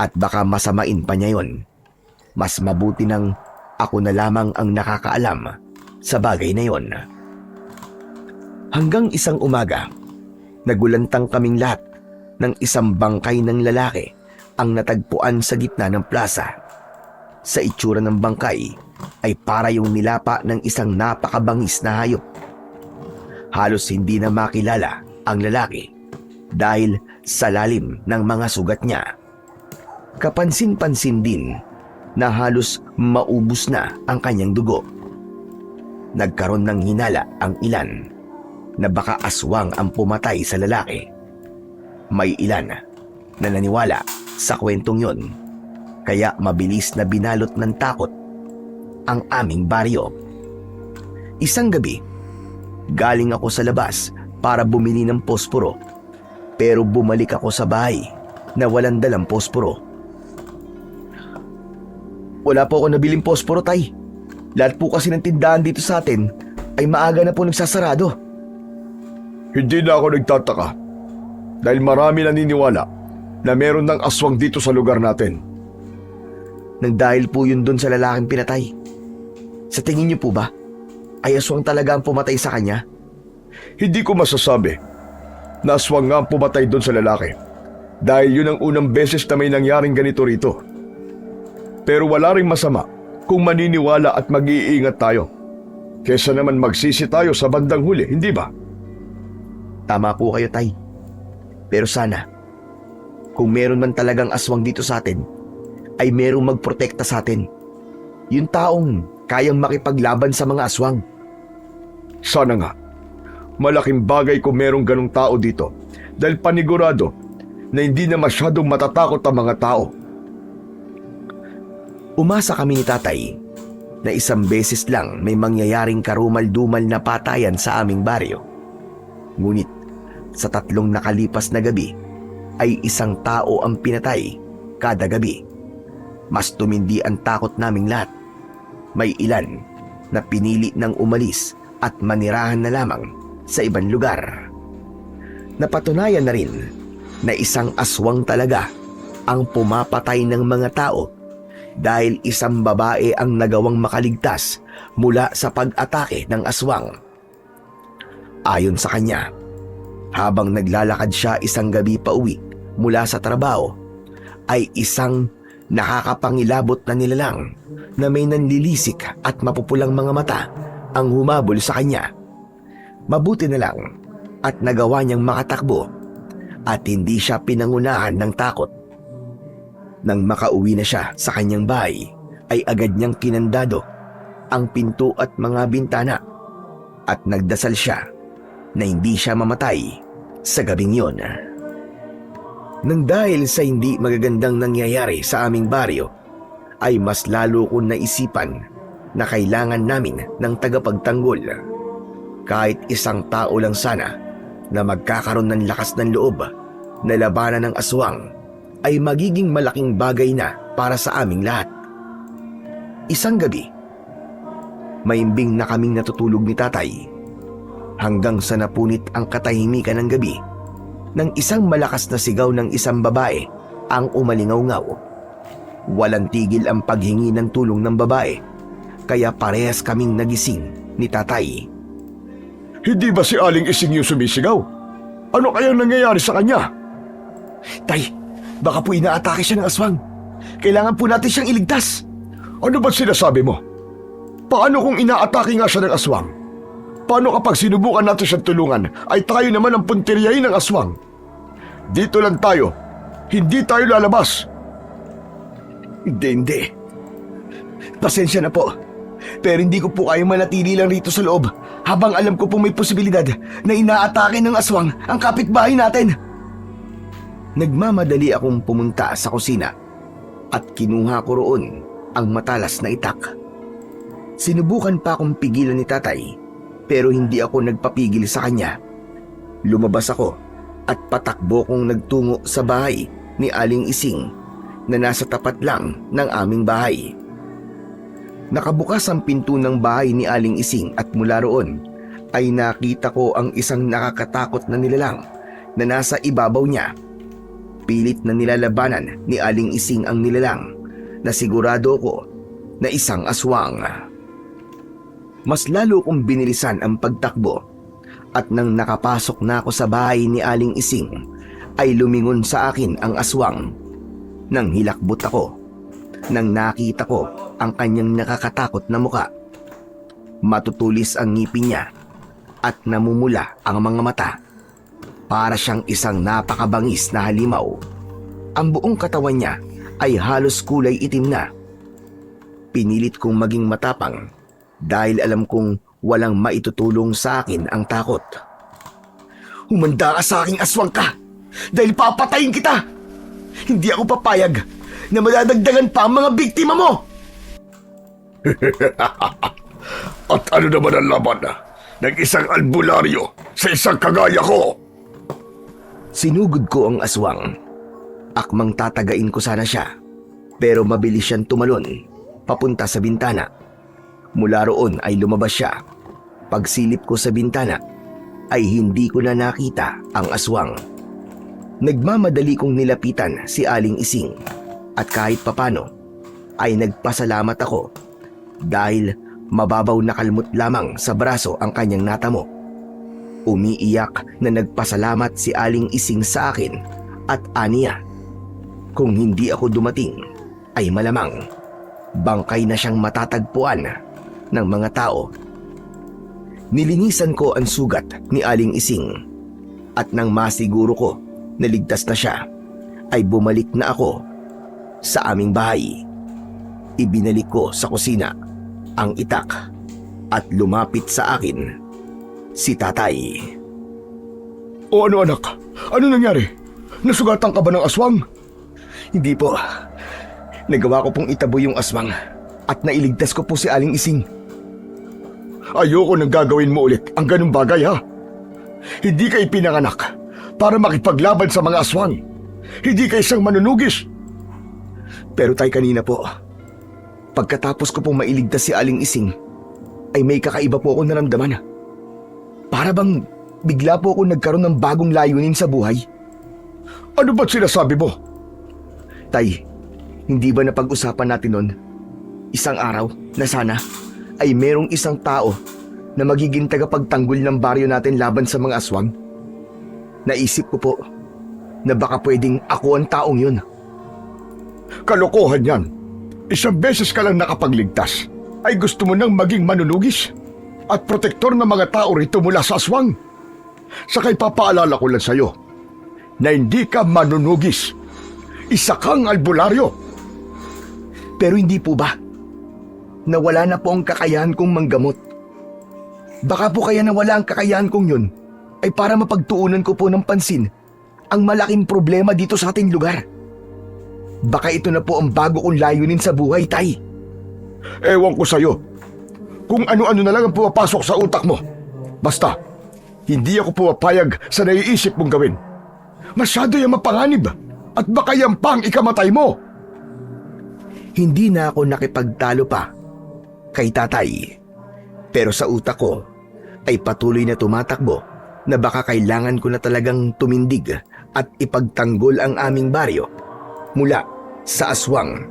at baka masamain pa niya yun. Mas mabuti nang ako na lamang ang nakakaalam sa bagay na yon. Hanggang isang umaga, nagulantang kaming lahat ng isang bangkay ng lalaki ang natagpuan sa gitna ng plaza. Sa itsura ng bangkay ay para yung nilapa ng isang napakabangis na hayop. Halos hindi na makilala ang lalaki dahil sa lalim ng mga sugat niya. Kapansin-pansin din na halos maubos na ang kanyang dugo. Nagkaroon ng hinala ang ilan na baka aswang ang pumatay sa lalaki. May ilan na naniwala sa kwentong yon. kaya mabilis na binalot ng takot ang aming baryo. Isang gabi, galing ako sa labas para bumili ng posporo, pero bumalik ako sa bahay na walang dalang posporo. Wala po ako nabiling posporo, tay. Lahat po kasi ng tindahan dito sa atin ay maaga na po nagsasarado. Hindi na ako nagtataka dahil marami naniniwala na meron ng aswang dito sa lugar natin. Nang dahil po yun dun sa lalaking pinatay. Sa tingin niyo po ba, ay aswang talaga ang pumatay sa kanya? Hindi ko masasabi na aswang nga ang pumatay doon sa lalaki dahil yun ang unang beses na may nangyaring ganito rito. Pero wala ring masama kung maniniwala at mag-iingat tayo. Kesa naman magsisi tayo sa bandang huli, hindi ba? Tama po kayo, tay. Pero sana, kung meron man talagang aswang dito sa atin, ay merong magprotekta sa atin. Yung taong kayang makipaglaban sa mga aswang. Sana nga. Malaking bagay kung merong ganong tao dito dahil panigurado na hindi na masyadong matatakot ang mga tao. Umasa kami ni tatay na isang beses lang may mangyayaring karumal-dumal na patayan sa aming baryo. Ngunit sa 3 nakalipas na gabi ay isang tao ang pinatay kada gabi. Mas tumindi ang takot naming lahat. May ilan na pinili ng umalis at manirahan na lamang sa ibang lugar. Napatunayan na rin na isang aswang talaga ang pumapatay ng mga tao dahil isang babae ang nagawang makaligtas mula sa pag-atake ng aswang. Ayon sa kanya, habang naglalakad siya isang gabi pa uwi mula sa trabaho, ay isang nakakapangilabot na nilalang na may nanlilisik at mapupulang mga mata ang humabol sa kanya. Mabuti na lang at nagawa niyang makatakbo at hindi siya pinangunahan ng takot. Nang makauwi na siya sa kanyang bahay, ay agad niyang kinandado ang pinto at mga bintana at nagdasal siya na hindi siya mamatay sa gabing yon. Nang dahil sa hindi magagandang nangyayari sa aming baryo, ay mas lalo kong naisipan na kailangan namin ng tagapagtanggol. Kahit isang tao lang sana na magkakaroon ng lakas ng loob na labanan ng aswang ay magiging malaking bagay na para sa aming lahat. Isang gabi, maimbing na kaming natutulog ni tatay hanggang sa napunit ang katahimikan ng gabi nang isang malakas na sigaw ng isang babae ang umalingaw-ngaw. Walang tigil ang paghingi ng tulong ng babae, kaya parehas kaming nagising ni tatay. Hindi ba si Aling Ising yung sumisigaw? Ano kayang nangyayari sa kanya? Tay, baka po inaatake siya ng aswang. Kailangan po natin siyang iligtas. Ano ba sinasabi mo? Paano kung inaatake nga siya ng aswang? Paano kapag sinubukan natin siyang tulungan ay tayo naman ang puntiryahin ng aswang? Dito lang tayo. Hindi tayo lalabas. Hindi. Pasensya na po. Pero hindi ko po kayo manatili lang rito sa loob habang alam ko po may posibilidad na inaatake ng aswang ang kapitbahay natin. Nagmamadali akong pumunta sa kusina at kinuha ko roon ang matalas na itak. Sinubukan pa akong pigilan ni tatay pero hindi ako nagpapigil sa kanya. Lumabas ako at patakbo kong nagtungo sa bahay ni Aling Ising na nasa tapat lang ng aming bahay. Nakabukas ang pinto ng bahay ni Aling Ising at mula roon ay nakita ko ang isang nakakatakot na nilalang na nasa ibabaw niya. Pilit na nilalabanan ni Aling Ising ang nilalang na sigurado ko na isang aswang. Mas lalo kong binilisan ang pagtakbo at nang nakapasok na ako sa bahay ni Aling Ising ay lumingon sa akin ang aswang. Nang hilakbot ako, nang nakita ko ang kanyang nakakatakot na muka. Matutulis ang ngipin niya at namumula ang mga mata. Para siyang isang napakabangis na halimaw. Ang buong katawan niya ay halos kulay itim na. Pinilit kong maging matapang dahil alam kong walang maitutulong sa akin ang takot. Humanda ka sa aking aswang ka dahil papatayin kita! Hindi ako papayag na madadagdagan pa ang mga biktima mo! At ano naman ang laban ng isang albularyo sa isang kagaya ko? Sinugod ko ang aswang. Akmang tatagain ko sana siya, pero mabilis siyang tumalon papunta sa bintana. Mula roon ay lumabas siya. Pagsilip ko sa bintana ay hindi ko na nakita ang aswang. Nagmamadali kong nilapitan si Aling Ising at kahit papano ay nagpasalamat ako dahil mababaw na kalmot lamang sa braso ang kanyang natamo. Umiiyak na nagpasalamat si Aling Ising sa akin at aniya, kung hindi ako dumating ay malamang bangkay na siyang matatagpuan ng mga tao. Nilinisan ko ang sugat ni Aling Ising at nang masiguro ko na ligtas na siya ay bumalik na ako sa aming bahay. Ibinalik ko sa kusina ang itak at lumapit sa akin si tatay. O ano anak? Ano nangyari? Nasugatan ka ba ng aswang? Hindi po. Nagawa ko pong itabo yung aswang at nailigtas ko po si Aling Ising. Ayoko nang gagawin mo ulit ang ganung bagay ha. Hindi ka ipinanganak para makipaglaban sa mga aswang. Hindi ka isang manunugis. Pero tay, kanina po, pagkatapos ko pong mailigtas si Aling Ising, ay may kakaiba po akong naramdaman. Para bang bigla po ako nagkaroon ng bagong layunin sa buhay. Ano ba't sinasabi mo? Tay, hindi ba napag-usapan natin nun? Isang araw na sana ay merong isang tao na magiging tagapagtanggol ng baryo natin laban sa mga aswang. Naisip ko po na baka pwedeng ako ang taong yun. Kalokohan yan. Isang beses ka lang nakapagligtas ay gusto mo nang maging manunugis at protektor ng mga tao rito mula sa aswang. Sakay papaalala ko lang sa'yo na hindi ka manunugis. Isa kang albularyo. Pero hindi po ba? Nawala na po ang kakayahan kong manggamot. Baka po kaya nawala ang kakayahan kong yun ay para mapagtuunan ko po ng pansin ang malaking problema dito sa ating lugar. Baka ito na po ang bago kong layunin sa buhay, tay. Ewan ko sa'yo kung ano-ano na lang ang pumapasok sa utak mo. Basta, hindi ako pumapayag sa naiisip mong gawin. Masyado yung mapanganib at baka yan pang ikamatay mo. Hindi na ako nakipagtalo pa kay tatay. Pero sa utak ko ay patuloy na tumatakbo na baka kailangan ko na talagang tumindig at ipagtanggol ang aming baryo mula sa aswang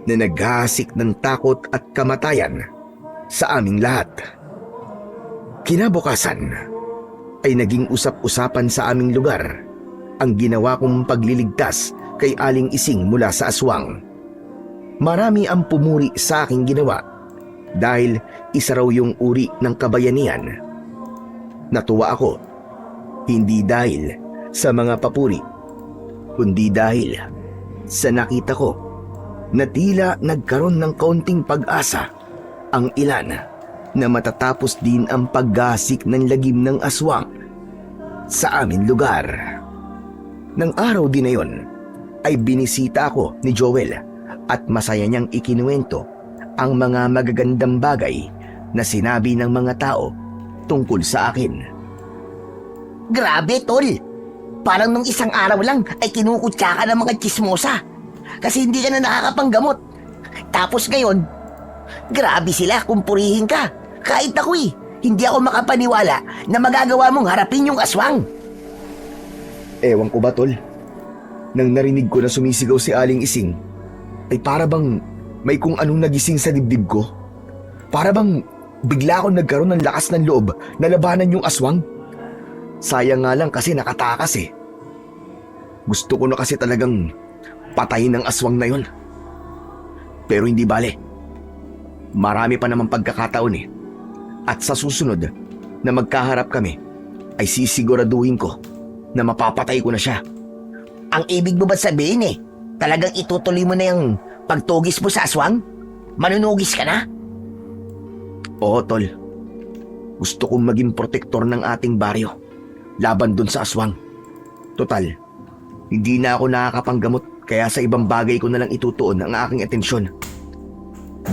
na naghahasik ng takot at kamatayan sa aming lahat. Kinabukasan ay naging usap-usapan sa aming lugar ang ginawa kong pagliligtas kay Aling Ising mula sa aswang. Marami ang pumuri sa aking ginawa dahil isa raw yung uri ng kabayanihan. Natuwa ako, hindi dahil sa mga papuri, kundi dahil sa nakita ko na tila nagkaroon ng kaunting pag-asa ang ilan na matatapos din ang paggasik ng lagim ng aswang sa aming lugar. Nang araw din na yon ay binisita ako ni Joel at masaya niyang ikinuwento ang mga magagandang bagay na sinabi ng mga tao tungkol sa akin. Grabe, tol. Parang nung isang araw lang ay kinukutya ka ng mga chismosa kasi hindi ka na nakakapanggamot. Tapos ngayon, grabe sila kung purihin ka. Kahit ako hindi ako makapaniwala na magagawa mong harapin yung aswang. Ewan ko ba, tol? Nang narinig ko na sumisigaw si Aling Ising, ay para bang may kung anong nagising sa dibdib ko. Para bang bigla akong nagkaroon ng lakas ng loob na labanan yung aswang. Sayang nga lang kasi nakatakas eh. Gusto ko na kasi talagang patayin ang aswang na yon. Pero hindi bale. Marami pa naman pagkakataon eh. At sa susunod na magkaharap kami, ay sisiguraduhin ko na mapapatay ko na siya. Ang ibig mo ba sabihin talagang itutuloy mo na yung pagtugis mo sa aswang? Manunugis ka na? Oo, tol. Gusto kong maging protektor ng ating baryo laban dun sa aswang. Total, hindi na ako nakakapanggamot Kaya sa ibang bagay ko na lang itutuon ang aking atensyon.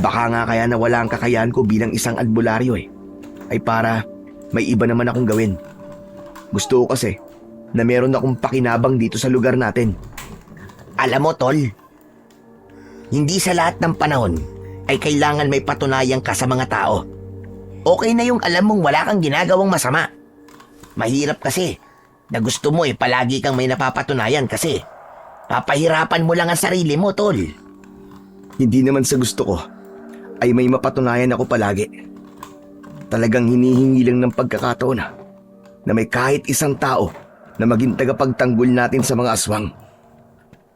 Baka nga kaya nawala ang kakayahan ko bilang isang albularyo ay para may iba naman akong gawin. Gusto ko kasi na meron akong pakinabang dito sa lugar natin. Alam mo, Tol, hindi sa lahat ng panahon ay kailangan may patunayan ka sa mga tao. Okay na yung alam mong wala kang ginagawang masama. Mahirap kasi na gusto mo palagi kang may napapatunayan kasi papahirapan mo lang ang sarili mo, Tol. Hindi naman sa gusto ko ay may mapatunayan ako palagi. Talagang hinihingi lang ng pagkakataon na may kahit isang tao na maging tagapagtanggol natin sa mga aswang.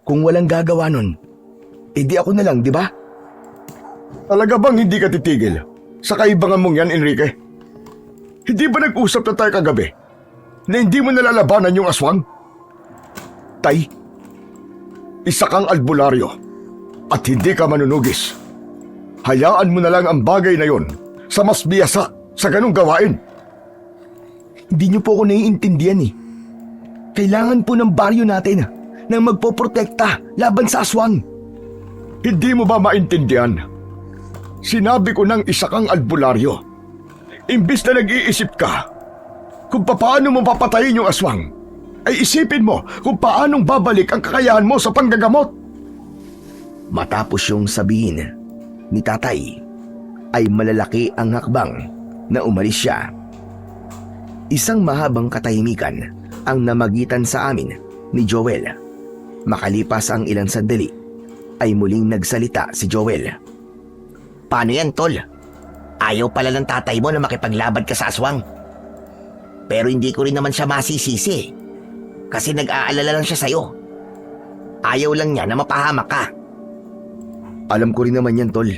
Kung walang gagawa nun, edi ako na lang, di ba? Talaga bang hindi ka titigil sa kaibangan mong yan, Enrique? Hindi ba nag-usap na tayo kagabi na hindi mo nalalabanan yung aswang? Tay, Isa kang albularyo at hindi ka manunugis. Hayaan mo na lang ang bagay na yon sa mas biyasa sa ganung gawain. hindi niyo po ako naiintindihan . Kailangan po ng baryo natin ng magpoprotekta laban sa aswang. Hindi mo ba maintindihan? Sinabi ko ng isa kang albularyo. Imbis na nag-iisip ka kung paano mo papatayin yung aswang, ay isipin mo kung paanong babalik ang kakayahan mo sa panggagamot. Matapos yung sabihin ni tatay, ay malalaki ang hakbang na umalis siya. Isang mahabang katahimikan ang namagitan sa amin ni Joel. Makalipas ang ilang sandali, ay muling nagsalita si Joel. Paano yan, Tol? Ayaw pala ng tatay mo na makipaglaban ka sa aswang. Pero hindi ko rin naman siya masisisi. Kasi nag-aalala lang siya sa'yo. Ayaw lang niya na mapahamak ka. Alam ko rin naman yan, Tol.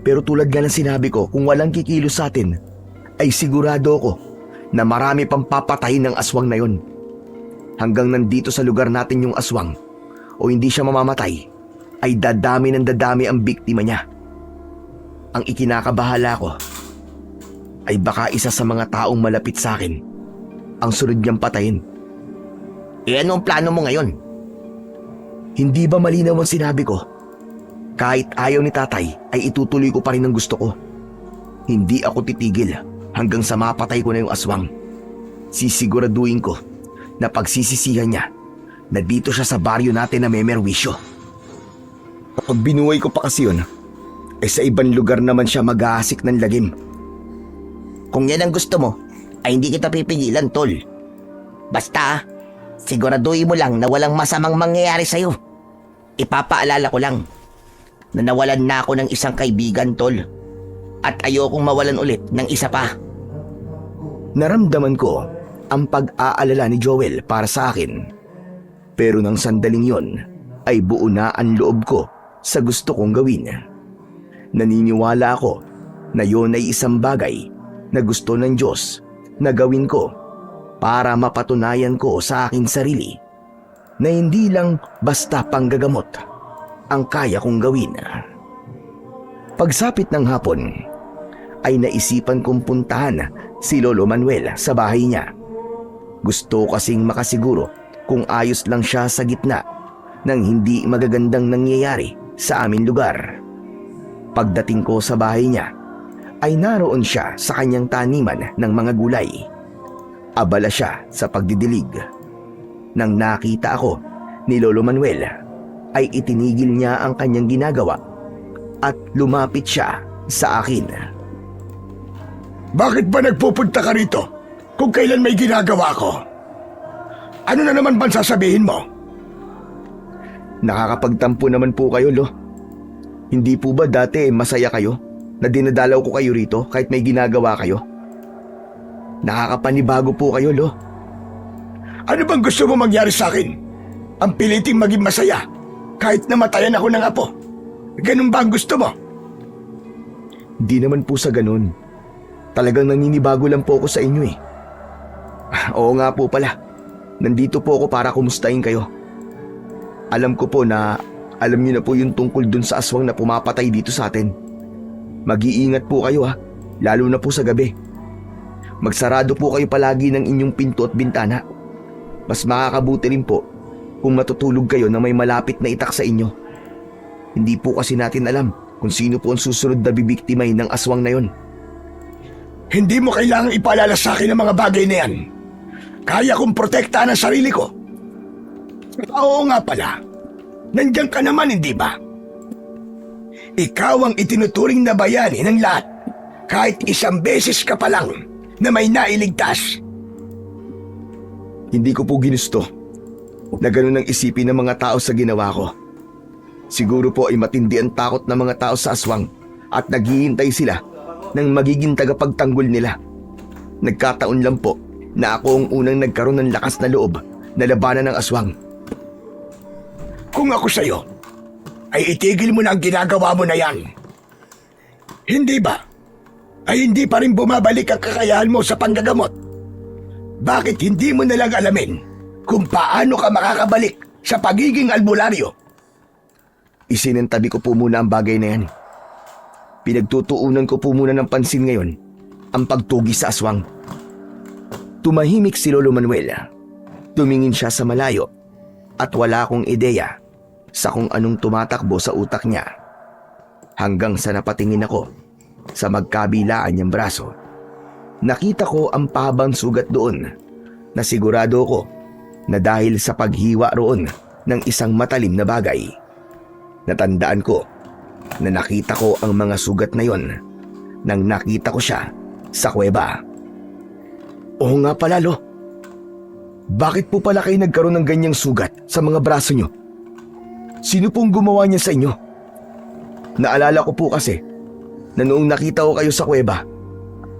Pero tulad nga ng sinabi ko, kung walang kikilos sa atin, ay sigurado ko na marami pang papatayin ng aswang na yon. Hanggang nandito sa lugar natin yung aswang, o hindi siya mamamatay, ay dadami ng dadami ang biktima niya. Ang ikinakabahala ko ay baka isa sa mga taong malapit sa akin ang sunod niyang patayin. Ano ang plano mo ngayon? Hindi ba malinaw ang sinabi ko? Kahit ayaw ni tatay ay itutuloy ko pa rin ang gusto ko. Hindi ako titigil hanggang sa mapatay ko na yung aswang. Sisiguraduhin ko na pagsisisihan niya na dito siya sa baryo natin na may merwisyo. Kapag binuhay ko pa kasi yun, ay sa ibang lugar naman siya mag-aasik ng lagim. Kung yan ang gusto mo, ay hindi kita pipigilan, Tol. Basta, siguraduhin mo lang na walang masamang mangyayari sa'yo. Ipapaalala ko lang na nawalan na ako ng isang kaibigan, Tol. At ayokong mawalan ulit ng isa pa. Naramdaman ko ang pag-aalala ni Joel para sa akin. Pero nang sandaling yon, ay buo na ang loob ko sa gusto kong gawin. Naniniwala ako na yon ay isang bagay na gusto ng Diyos na gawin ko para mapatunayan ko sa aking sarili na hindi lang basta panggagamot ang kaya kong gawin. Pagsapit ng hapon, ay naisipan kong puntahan si Lolo Manuel sa bahay niya. Gusto kasing makasiguro kung ayos lang siya sa gitna ng hindi magagandang nangyayari sa aming lugar. Pagdating ko sa bahay niya, ay naroon siya sa kanyang taniman ng mga gulay. Abala siya sa pagdidilig. Nang nakita ako ni Lolo Manuel, ay itinigil niya ang kanyang ginagawa at lumapit siya sa akin. Bakit ba nagpupunta ka rito kung kailan may ginagawa ko? Ano na naman bang sasabihin mo? Nakakapagtampo naman po kayo, Lo. Hindi po ba dati masaya kayo na dinadalaw ko kayo rito kahit may ginagawa kayo? Nakakapanibago po kayo, Lo. Ano bang gusto mo mangyari sa akin? Ang piliting maging masaya kahit namatayan ako ng apo. Ganun ba ang gusto mo? Di naman po sa ganun. Talagang naninibago lang po ako sa inyo . Oo nga po pala. Nandito po ako para kumustahin kayo. Alam ko po na alam niyo na po yung tungkol dun sa aswang na pumapatay dito sa atin. Mag-iingat po kayo lalo na po sa gabi. Magsarado po kayo palagi ng inyong pinto at bintana. Mas makakabuti rin po kung matutulog kayo na may malapit na itak sa inyo. Hindi po kasi natin alam kung sino po ang susunod na bibiktimay ng aswang na yon. Hindi mo kailangang ipaalala sa akin ang mga bagay na yan. Kaya kong protektahan ang sarili ko. Oo nga pala, nandiyan ka naman, hindi ba? Ikaw ang itinuturing na bayani ng lahat, kahit isang beses ka pa lang na may nailigtas. Hindi ko po ginusto na ganun ang isipin ng mga tao sa ginawa ko. Siguro po ay matindi ang takot ng mga tao sa aswang at naghihintay sila ng magiging tagapagtanggol nila. Nagkataon lang po na ako ang unang nagkaroon ng lakas na loob na labanan ng aswang. Kung ako sa'yo, ay itigil mo na ang ginagawa mo na yan. Hindi ba? Ay hindi pa rin bumabalik ang kakayahan mo sa panggagamot. Bakit hindi mo nalang alamin kung paano ka makakabalik sa pagiging albularyo? Isinantabi ko po muna ang bagay na yan. Pinagtutuunan ko po muna ng pansin ngayon ang pagtugi sa aswang. Tumahimik si Lolo Manuel. Tumingin siya sa malayo at wala akong ideya sa kung anong tumatakbo sa utak niya. Hanggang sa napatingin ako sa magkabilaan niyang braso. Nakita ko ang pahabang sugat doon na sigurado ko na dahil sa paghiwa roon ng isang matalim na bagay. Natandaan ko na nakita ko ang mga sugat na yon nang nakita ko siya sa kuweba. Oo nga pala, Lo. Bakit po pala kayo nagkaroon ng ganyang sugat sa mga braso nyo? Sino pong gumawa niya sa inyo? Naalala ko po kasi na noong nakita ko kayo sa kuweba,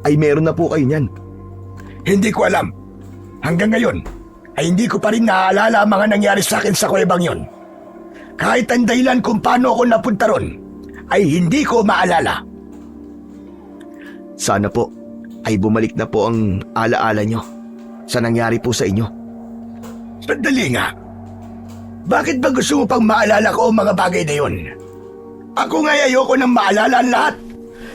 ay meron na po kayo niyan. Hindi ko alam. Hanggang ngayon, ay hindi ko pa rin naaalala ang mga nangyari sa akin sa kuwebang yon. Kahit ang dahilan kung paano ako napunta ron, ay hindi ko maalala. Sana po ay bumalik na po ang alaala nyo sa nangyari po sa inyo. Sandali nga. Bakit ba gusto mo pang maalala ko ang mga bagay na yon? Ako nga'y ayoko nang maalala ang lahat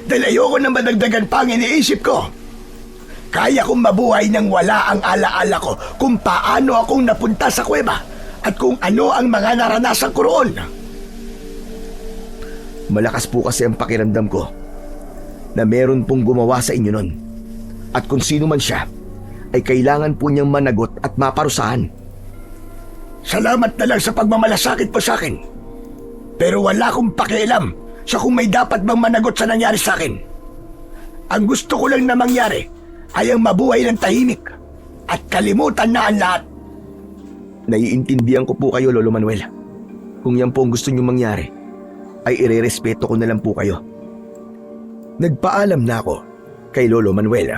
dahil ayoko nang madagdagan pa ang iniisip ko. Kaya kong mabuhay nang wala ang alaala ko kung paano akong napunta sa kuweba at kung ano ang mga naranasan ko roon. Malakas po kasi ang pakiramdam ko na meron pong gumawa sa inyo nun. At kung sino man siya, ay kailangan po niyang managot at maparusahan. Salamat na lang sa pagmamalasakit mo sa akin. Pero wala akong pakialam sa kung may dapat bang managot sa nangyari sa akin. Ang gusto ko lang na mangyari ay ang mabuhay ng tahimik at kalimutan na ang lahat. Naiintindihan ko po kayo, Lolo Manuel. Kung yan po ang gusto niyo mangyari, ay irerespeto ko na lang po kayo. Nagpaalam na ako kay Lolo Manuel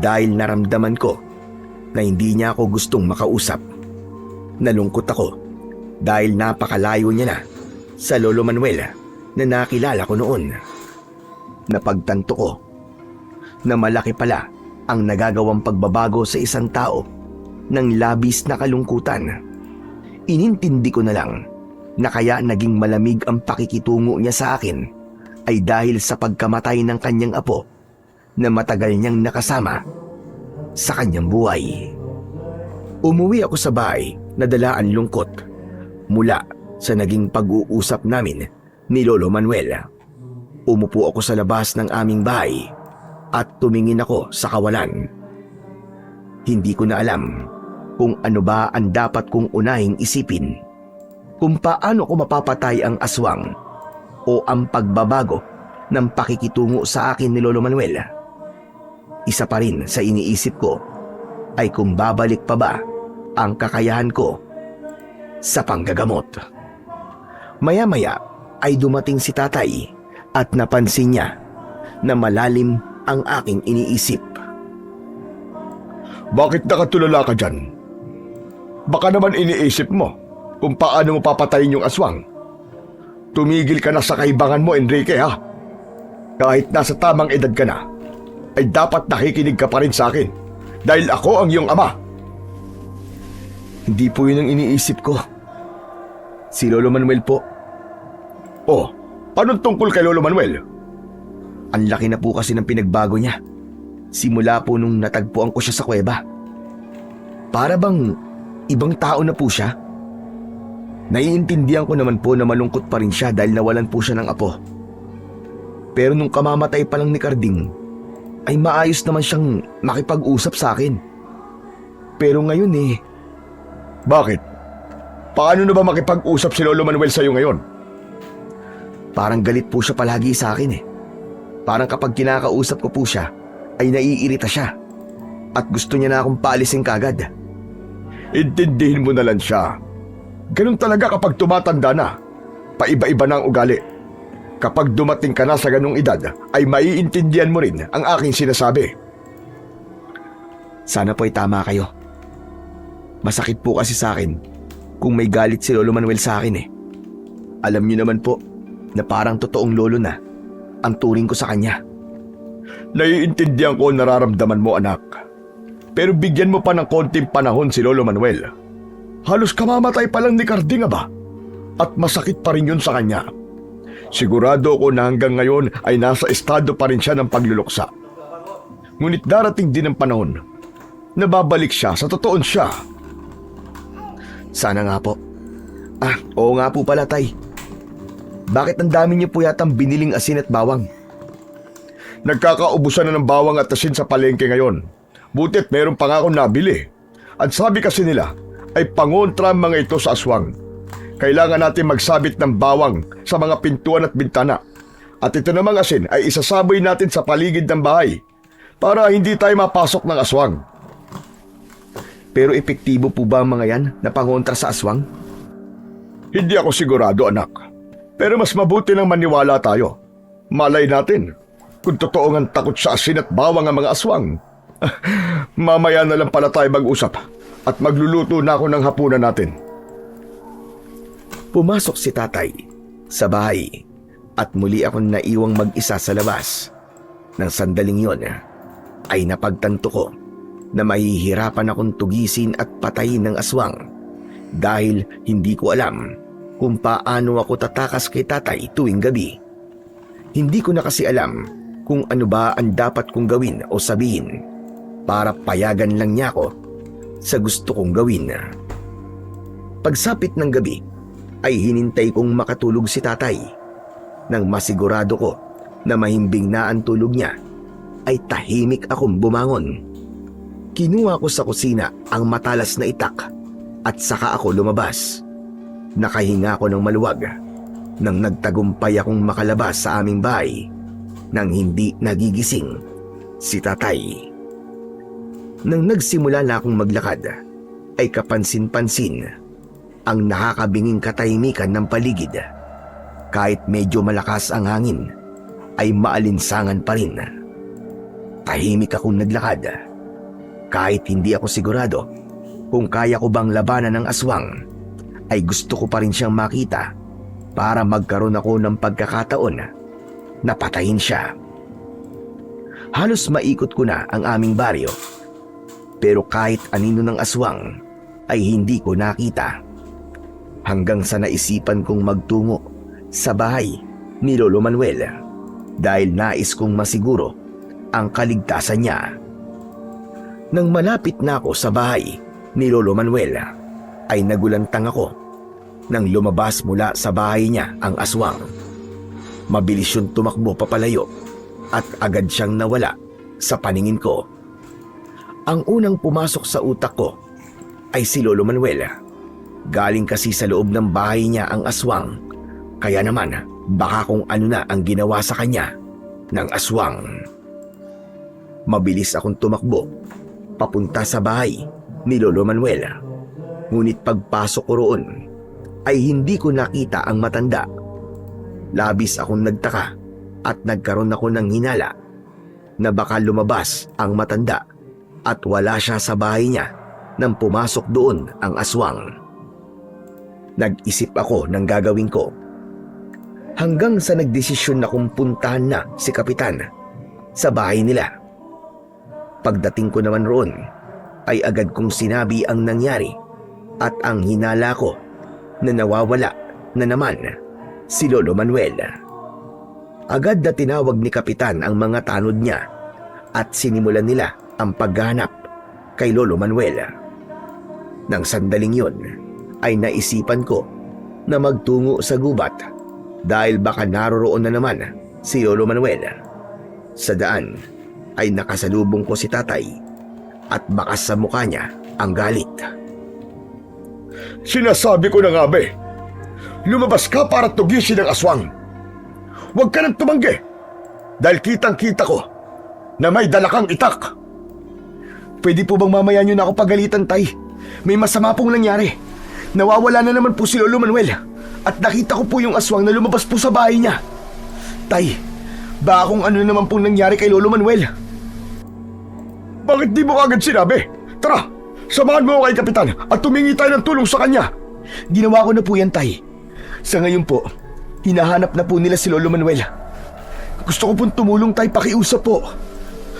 dahil naramdaman ko na hindi niya ako gustong makausap. Nalungkot ako dahil napakalayo niya na sa Lolo Manuel na nakilala ko noon. Napagtanto ko na malaki pala ang nagagawang pagbabago sa isang tao ng labis na kalungkutan. Inintindi ko na lang na kaya naging malamig ang pakikitungo niya sa akin ay dahil sa pagkamatay ng kanyang apo na matagal niyang nakasama sa kanyang buhay. Umuwi ako sa bahay na dala ang lungkot mula sa naging pag-uusap namin ni Lolo Manuel. Umupo ako sa labas ng aming bahay at tumingin ako sa kawalan. Hindi ko na alam kung ano ba ang dapat kong unahing isipin. Kung paano ko mapapatay ang aswang o ang pagbabago ng pakikitungo sa akin ni Lolo Manuel. Isa pa rin sa iniisip ko ay kung babalik pa ba ang kakayahan ko sa panggagamot. Maya-maya ay dumating si tatay at napansin niya na malalim ang aking iniisip. Bakit nakatulala ka dyan? Baka naman iniisip mo kung paano mo papatayin yung aswang. Tumigil ka na sa kaibangan mo, Enrique, ha? Kahit nasa tamang edad ka na, ay dapat nakikinig ka pa rin sa akin dahil ako ang iyong ama. Hindi po yun ang iniisip ko. Si Lolo Manuel po. Oh, paano tungkol kay Lolo Manuel? Ang laki na po kasi ng pinagbago niya. Simula po nung natagpuan ko siya sa kuweba. Para bang ibang tao na po siya. Naiintindihan ko naman po na malungkot pa rin siya dahil nawalan po siya ng apo. Pero nung kamamatay pa lang ni Carding, ay maayos naman siyang makipag-usap sa akin. Pero ngayon Bakit? Paano na ba makipag-usap si Lolo Manuel sa'yo ngayon? parang galit po siya palagi sa akin Parang kapag kinakausap ko po siya, ay naiirita siya. At gusto niya na akong paalisin kagad. Intindihin mo na lang siya. Ganun talaga kapag tumatanda na. Paiba-iba na ang ugali. Kapag dumating ka na sa ganung edad, ay maiintindihan mo rin ang aking sinasabi. Sana po ay tama kayo. Masakit po kasi sa akin kung may galit si Lolo Manuel sa akin Alam niyo naman po na parang totoong lolo na ang turing ko sa kanya. Naiintindihan ko ang nararamdaman mo, anak. Pero bigyan mo pa ng konting panahon si Lolo Manuel. Halos kamamatay pa lang ni Carding ba? At masakit pa rin yun sa kanya. Sigurado ko na hanggang ngayon ay nasa estado pa rin siya ng pagluluksa. Ngunit darating din ang panahon na babalik siya sa totoon siya. Sana nga po. Oo nga po pala, Tay. Bakit ang dami niyo po yatang biniling asin at bawang? Nagkakaubusan na ng bawang at asin sa palengke ngayon. Butit meron pa nga akong nabili. At sabi kasi nila ay pangontra ang mga ito sa aswang. Kailangan natin magsabit ng bawang sa mga pintuan at bintana. At ito namang asin ay isasaboy natin sa paligid ng bahay para hindi tayo mapasok ng aswang. Pero epektibo po ba ang mga yan na pangontra sa aswang? Hindi ako sigurado, anak. Pero mas mabuti nang maniwala tayo. Malay natin kung totoo ngang takot sa asin at bawang ang mga aswang. Mamaya na lang pala tayo mag-usap at magluluto na ako ng hapunan natin. Pumasok si Tatay sa bahay at muli akong naiwang mag-isa sa labas. Nang sandaling yon ay napagtanto ko na mahihirapan akong tugisin at patayin ng aswang dahil hindi ko alam kung paano ako tatakas kay Tatay tuwing gabi. Hindi ko na kasi alam kung ano ba ang dapat kong gawin o sabihin para payagan lang niya ako sa gusto kong gawin. Pagsapit ng gabi ay hinintay kong makatulog si Tatay. Nang masigurado ko na mahimbing na ang tulog niya, ay tahimik akong bumangon. Kinuha ko sa kusina ang matalas na itak at saka ako lumabas. Nakahinga ako ng maluwag nang nagtagumpay akong makalabas sa aming bahay nang hindi nagigising si Tatay. Nang nagsimula na akong maglakad, ay kapansin-pansin ang nakakabinging katahimikan ng paligid. Kahit medyo malakas ang hangin, ay maalinsangan pa rin. Tahimik akong naglakad. Kahit hindi ako sigurado kung kaya ko bang labanan ng aswang, ay gusto ko pa rin siyang makita para magkaroon ako ng pagkakataon na patayin siya. Halos maikot ko na ang aming baryo, pero kahit anino ng aswang ay hindi ko nakita. Hanggang sa naisipan kong magtungo sa bahay ni Lolo Manuel dahil nais kong masiguro ang kaligtasan niya. Nang malapit na ako sa bahay ni Lolo Manuel, ay nagulantang ako nang lumabas mula sa bahay niya ang aswang. Mabilis yun tumakbo papalayo at agad siyang nawala sa paningin ko. Ang unang pumasok sa utak ko ay si Lolo Manuel. Galing kasi sa loob ng bahay niya ang aswang, kaya naman baka kung ano na ang ginawa sa kanya ng aswang. Mabilis akong tumakbo papunta sa bahay ni Lolo Manuel. Ngunit pagpasok ko roon ay hindi ko nakita ang matanda. Labis akong nagtaka at nagkaroon ako ng hinala na baka lumabas ang matanda at wala siya sa bahay niya nang pumasok doon ang aswang. Nag-isip ako ng gagawin ko. Hanggang sa nagdesisyon na kung puntahan na si Kapitan sa bahay nila. Pagdating ko naman roon, ay agad kong sinabi ang nangyari at ang hinala ko na nawawala na naman si Lolo Manuel. Agad na tinawag ni Kapitan ang mga tanod niya at sinimulan nila ang paghahanap kay Lolo Manuel. Nang sandaling yon, ay naisipan ko na magtungo sa gubat dahil baka naroroon na naman si Lolo Manuel. Sa daan ay nakasalubong ko si tatay at bakas sa mukha niya ang galit. Sinasabi ko na nga ba eh, lumabas ka para tugisin ang aswang. Huwag ka nang tumanggi dahil kitang-kita ko na may dala kang itak. Pwede po bang mamaya niyo na ako pagalitan, tay? May masama pong nangyari. Nawawala na naman po si Lolo Manuel at nakita ko po yung aswang na lumabas po sa bahay niya. Tay, baka kung ano naman pong nangyari kay Lolo Manuel. Bakit di mo agad sinabi? Tara, samahan mo ako kay Kapitan at tumingi tayo ng tulong sa kanya. Ginawa ko na po yan, tay. Sa ngayon po, hinahanap na po nila si Lolo Manuel. Gusto ko pong tumulong, tay, pakiusap po.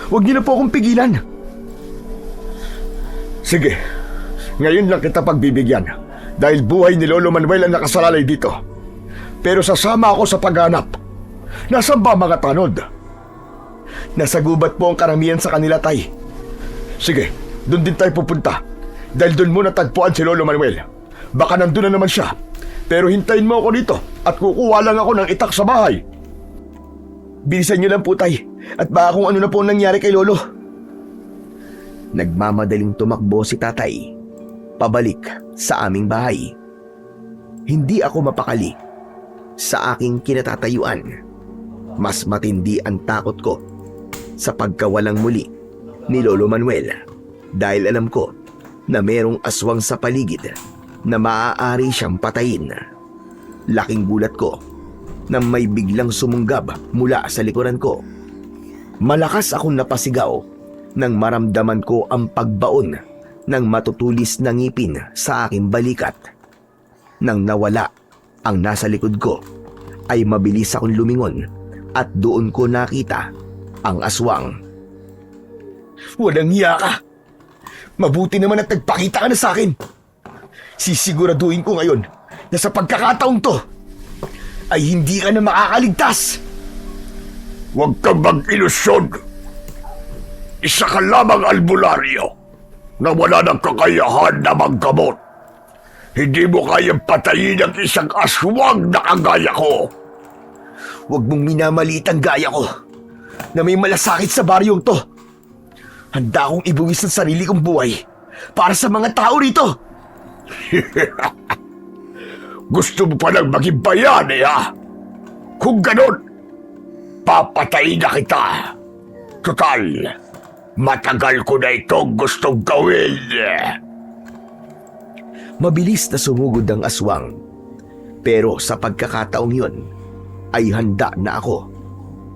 Huwag niyo na po akong pigilan. Sige, ngayon lang kita pagbibigyan dahil buhay ni Lolo Manuel ang nakasalalay dito. Pero sasama ako sa paghanap. Nasaan ba mga tanod? Nasa gubat po ang karamihan sa kanila, tay. Sige, doon din tayo pupunta dahil doon mo natagpuan si Lolo Manuel. Baka nandun na naman siya. Pero hintayin mo ako dito at kukuha lang ako ng itak sa bahay. Bilisan niyo lang po, tay. At baka kung ano na po ang nangyari kay Lolo. Nagmamadaling tumakbo si tatay pabalik sa aming bahay. Hindi ako mapakali sa aking kinatatayuan. Mas matindi ang takot ko sa pagkawalang muli ni Lolo Manuel dahil alam ko na merong aswang sa paligid na maaari siyang patayin. Laking gulat ko na may biglang sumunggab mula sa likuran ko. Malakas akong napasigaw nang maramdaman ko ang pagbaon ng matutulis na ngipin sa aking balikat. Nang nawala ang nasa likod ko, ay mabilis akong lumingon at doon ko nakita ang aswang. Walang hiya ka! Mabuti naman at nagpakita ka na sa akin. Sisiguraduhin ko ngayon na sa pagkakataong to ay hindi ka na makakaligtas. Huwag kang mag-ilusyon. Isa ka lamang albularyo na wala ng kakayahan na maggamot. Hindi mo kayang patayin ang isang aswang na kagaya ko. Huwag mong minamaliit ang gaya ko na may malasakit sa baryong to. Handa akong ibuwis ng sarili kong buhay para sa mga tao rito. Gusto mo palang maging bayani, ha? Kung ganon, papatayin na kita. Total, matagal ko na itong gustong gawin. Mabilis na sumugod ang aswang. Pero sa pagkakataong yun, ay handa na ako.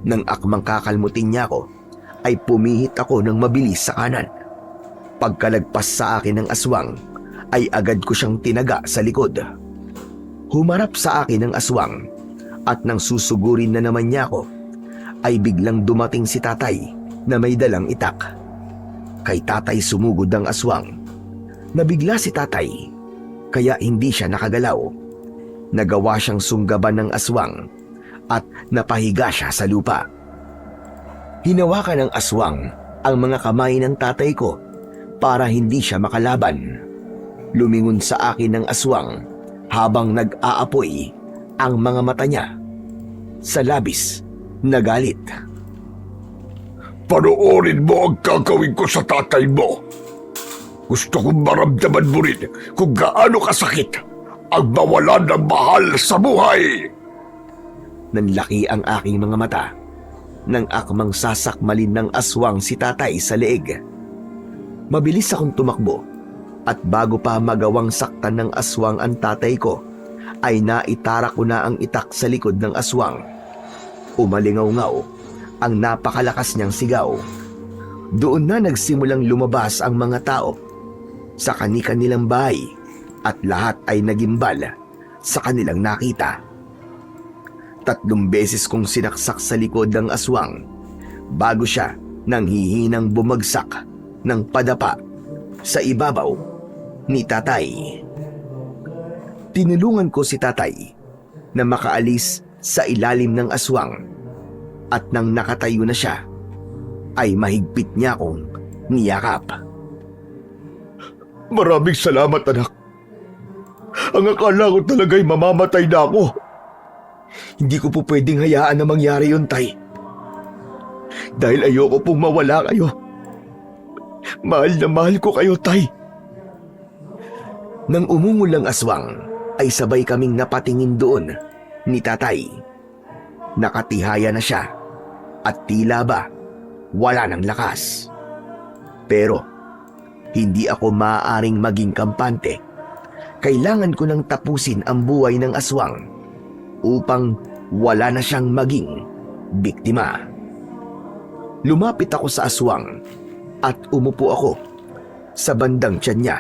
Nang akmang kakalmutin niya ako, ay pumihit ako ng mabilis sa kanan. Pagkalagpas sa akin ng aswang, ay agad ko siyang tinaga sa likod. Humarap sa akin ang aswang, at nang susugurin na naman niya ako, ay biglang dumating si tatay na may dalang itak. Kay tatay sumugod ang aswang. Nabigla si tatay, kaya hindi siya nakagalaw. Nagawa siyang sunggaban ng aswang at napahiga siya sa lupa. Hinawakan ng aswang ang mga kamay ng tatay ko para hindi siya makalaban. Lumingon sa akin ng aswang habang nag-aapoy ang mga mata niya sa labis na galit. Panoorin mo ang gagawin ko sa tatay mo. Gusto kong maramdaman mo rin kung gaano kasakit ang mawalan ng mahal sa buhay. Nanlaki ang aking mga mata nang akmang sasakmalin ng aswang si tatay sa leeg. Mabilis akong tumakbo at bago pa magawang saktan ng aswang ang tatay ko, ay naitara ko na ang itak sa likod ng aswang. Umalingaw-ngaw ang napakalakas niyang sigaw. Doon na nagsimulang lumabas ang mga tao sa kani-kanilang bahay at lahat ay nagimbal sa kanilang nakita. 3 beses kong sinaksak sa likod ng aswang bago siya nang hihinang bumagsak ng padapa sa ibabaw ni tatay. Tinulungan ko si tatay na makaalis sa ilalim ng aswang at nang nakatayo na siya ay mahigpit niya akong niyakap. Maraming salamat, anak. Ang akala ko talaga'y mamamatay na ako. Hindi ko po pwedeng hayaan na mangyari yun, Tay. Dahil ayoko pong mawala kayo. Mahal na mahal ko kayo, Tay. Nang umungol ang aswang, ay sabay kaming napatingin doon ni Tatay. Nakatihaya na siya at tila ba wala ng lakas. Pero hindi ako maaaring maging kampante. Kailangan ko nang tapusin ang buhay ng aswang upang wala na siyang maging biktima. Lumapit ako sa aswang at umupo ako sa bandang tiyan niya.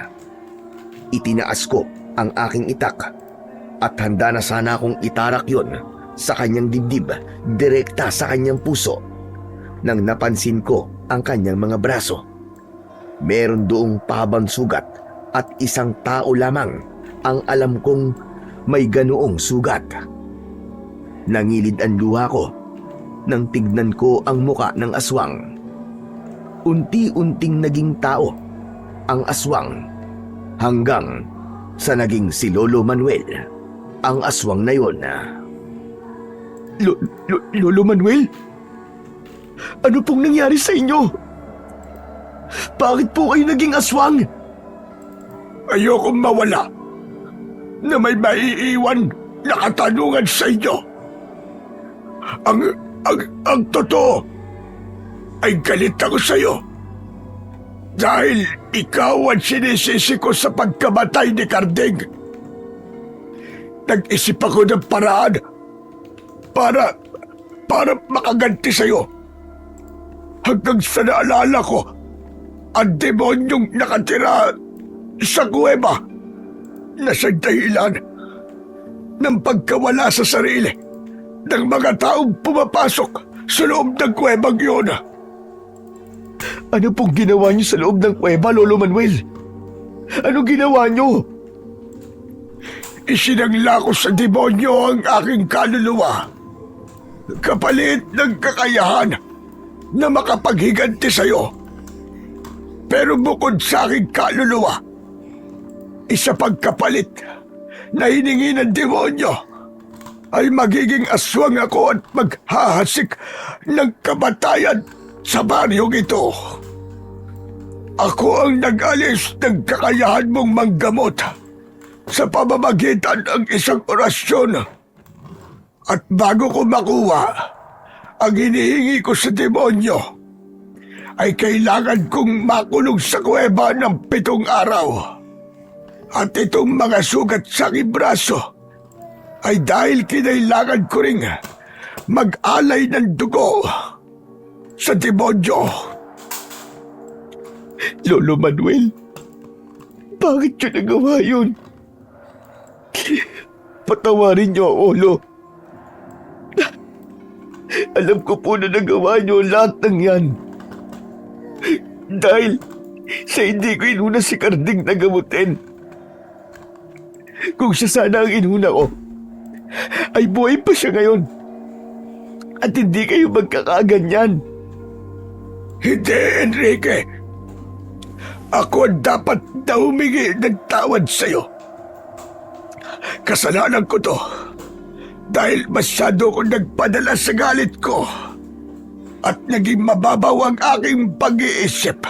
Itinaas ko ang aking itak at handa na sana akong itarak yon sa kanyang dibdib, direkta sa kanyang puso, nang napansin ko ang kanyang mga braso. Meron doong pahabang sugat at isang tao lamang ang alam kong may ganoong sugat. Nangilid ang luha ko nang tignan ko ang muka ng aswang. Unti-unting naging tao ang aswang hanggang sa naging si Lolo Manuel, ang aswang na yon. Lolo Manuel? Ano pong nangyari sa inyo? Bakit po kayo naging aswang? Ayokong mawala na may maiiwan na katanungan sa inyo. Ang totoo ay galit ako sa iyo dahil ikaw ang sinisisi ko sa pagkamatay ni Carding. Nag-isip ako ng paraan para makaganti sa iyo hanggang sa naalala ko ang demonyong nakatira sa kuweba na siyang dahilan ng pagkawala sa sarili ng mga taong pumapasok sa loob ng kuwebang yun. Ano pong ginawa niyo sa loob ng kuweba, Lolo Manuel? Ano ginawa niyo? Isinangla ko sa demonyo ang aking kaluluwa, kapalit ng kakayahan na makapaghiganti sa iyo. Pero bukod sa aking kaluluwa, isa pang kapalit na hiningi ng demonyo ay magiging aswang ako at maghahasik ng kamatayan sa baryong ito. Ako ang nag-alis ng kakayahan mong manggamot sa pamamagitan ng isang orasyon. At bago ko makuha ang hinihingi ko sa demonyo, ay kailangan kong makulong sa kuweba ng 7 araw. At itong mga sugat sa aking braso ay dahil kinailangan ko ring mag-alay ng dugo sa demonyo. Lolo Manuel, bakit niyo nagawa yun? Patawarin niyo ako, Lo. Alam ko po na nagawa niyo lahat ng yan. Dahil sa hindi ko inuna si Carding na gamutin. Kung siya sana ang inuna ko, ay buhay pa siya ngayon. At hindi kayo magkakaganyan. Hindi, Enrique. Ako ang dapat na humingi ng tawad sa'yo. Kasalanan ko to dahil masyado ko nagpadala sa galit ko at naging mababaw ang aking pag-iisip.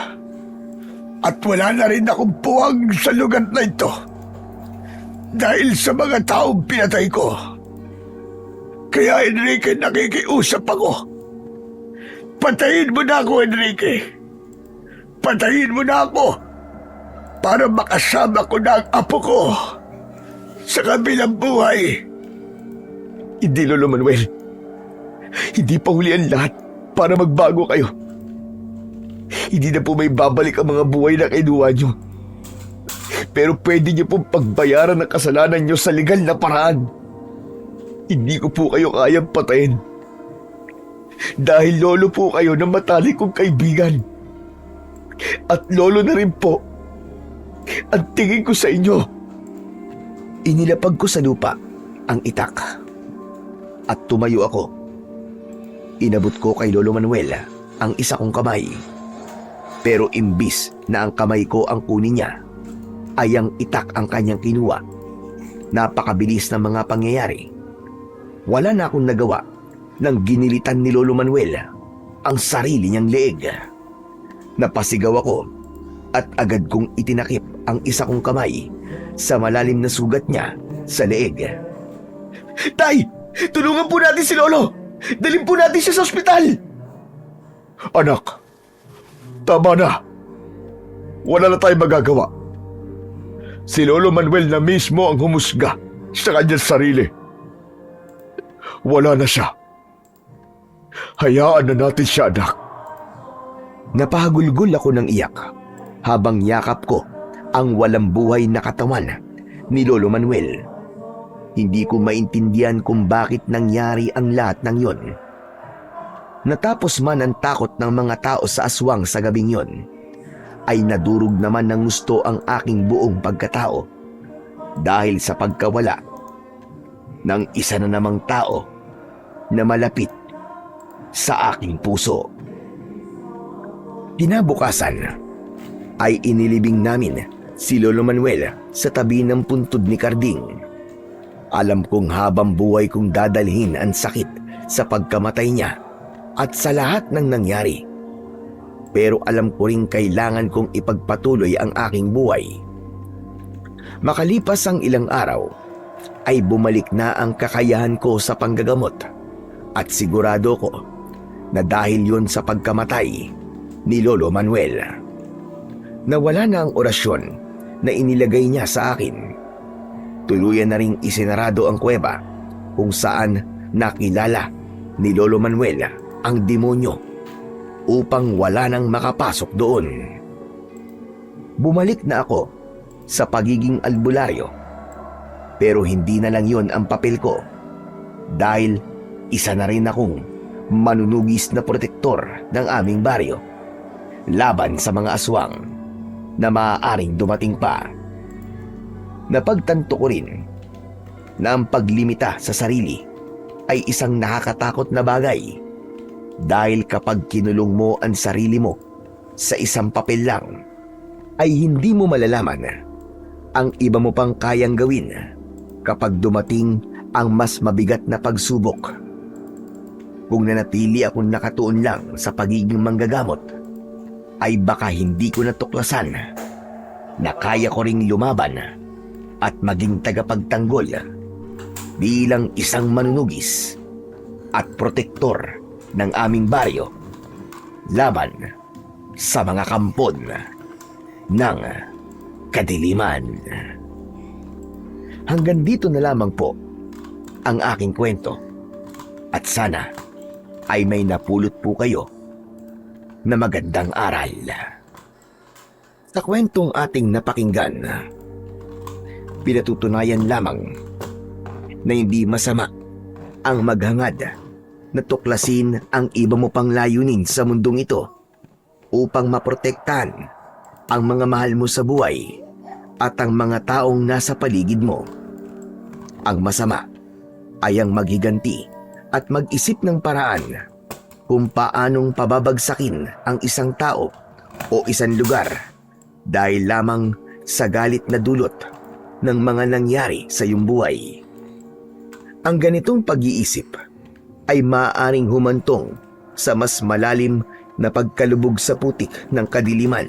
At wala na rin akong puwang sa lugar na ito dahil sa mga taong pinatay ko. Kaya, Enrique, nakikiusap ako. Patayin mo na ako, Enrique. Patayin mo na ako para makasama ko na ang apo ko sa kabilang buhay. Hindi, Lolo Manuel. Hindi pa huli ang lahat para magbago kayo. Hindi na po may babalik ang mga buhay na kinuha nyo. Pero pwede nyo pong pagbayaran ng kasalanan nyo sa legal na paraan. Hindi ko po kayo kayang patayin. Dahil lolo po kayo ng matalik kong kaibigan. At lolo na rin po ang tingin ko sa inyo. Inilapag ko sa lupa ang itak at tumayo ako. Inabot ko kay Lolo Manuel ang isa kong kamay. Pero imbis na ang kamay ko ang kunin niya, ay ang itak ang kanyang kinuha. napakabilis ng mga pangyayari. Wala na akong nagawa nang ginilitan ni Lolo Manuel ang sarili niyang leeg. Napasigaw ako at agad kong itinakip ang isa kong kamay sa malalim na sugat niya sa leeg. Tay! Tulungan po natin si Lolo! Dalhin po natin siya sa ospital! Anak, tama na. Wala na tayong magagawa. Si Lolo Manuel na mismo ang humusga sa kanyang sarili. Wala na siya. Hayaan na natin siya, anak. Napahagulgol ako ng iyak habang yakap ko ang walang buhay na katawan ni Lolo Manuel. Hindi ko maintindihan kung bakit nangyari ang lahat ng yon. Natapos man ang takot ng mga tao sa aswang sa gabing yon, ay nadurog naman ng gusto ang aking buong pagkatao dahil sa pagkawala ng isa na namang tao na malapit sa aking puso. Kinabukasan ay inilibing namin si Lolo Manuel sa tabi ng puntod ni Karding. Alam kong habang buhay kong dadalhin ang sakit sa pagkamatay niya at sa lahat ng nangyari. Pero alam ko rin kailangan kong ipagpatuloy ang aking buhay. Makalipas ang ilang araw, ay bumalik na ang kakayahan ko sa panggagamot at sigurado ko na dahil yun sa pagkamatay ni Lolo Manuel. Nawala na ang orasyon na inilagay niya sa akin. Tuluyan na ring isinarado ang kuweba kung saan nakilala ni Lolo Manuel ang demonyo upang wala nang makapasok doon. Bumalik na ako sa pagiging albularyo, pero hindi na lang yon ang papel ko dahil isa na rin akong manunugis na protektor ng aming baryo laban sa mga aswang na maaaring dumating pa. Napagtanto ko rin na ang paglimita sa sarili ay isang nakakatakot na bagay dahil kapag kinulong mo ang sarili mo sa isang papel lang, ay hindi mo malalaman ang iba mo pang kayang gawin kapag dumating ang mas mabigat na pagsubok. Kung nanatili akong nakatuon lang sa pagiging manggagamot, ay baka hindi ko natuklasan na kaya ko ring lumaban at maging tagapagtanggol bilang isang manunugis at protektor ng aming baryo laban sa mga kampon ng kadiliman. Hanggang dito na lamang po ang aking kwento at sana ay may napulot po kayo na magandang aral. Sa kwentong ating napakinggan, pinatutunayan lamang na hindi masama ang maghangad na tuklasin ang iba mo pang layunin sa mundong ito upang maprotektahan ang mga mahal mo sa buhay at ang mga taong nasa paligid mo. Ang masama ay ang maghiganti at mag-isip ng paraan kung paanong pababagsakin ang isang tao o isang lugar dahil lamang sa galit na dulot ng mga nangyari sa iyong buhay. Ang ganitong pag-iisip ay maaaring humantong sa mas malalim na pagkalubog sa putik ng kadiliman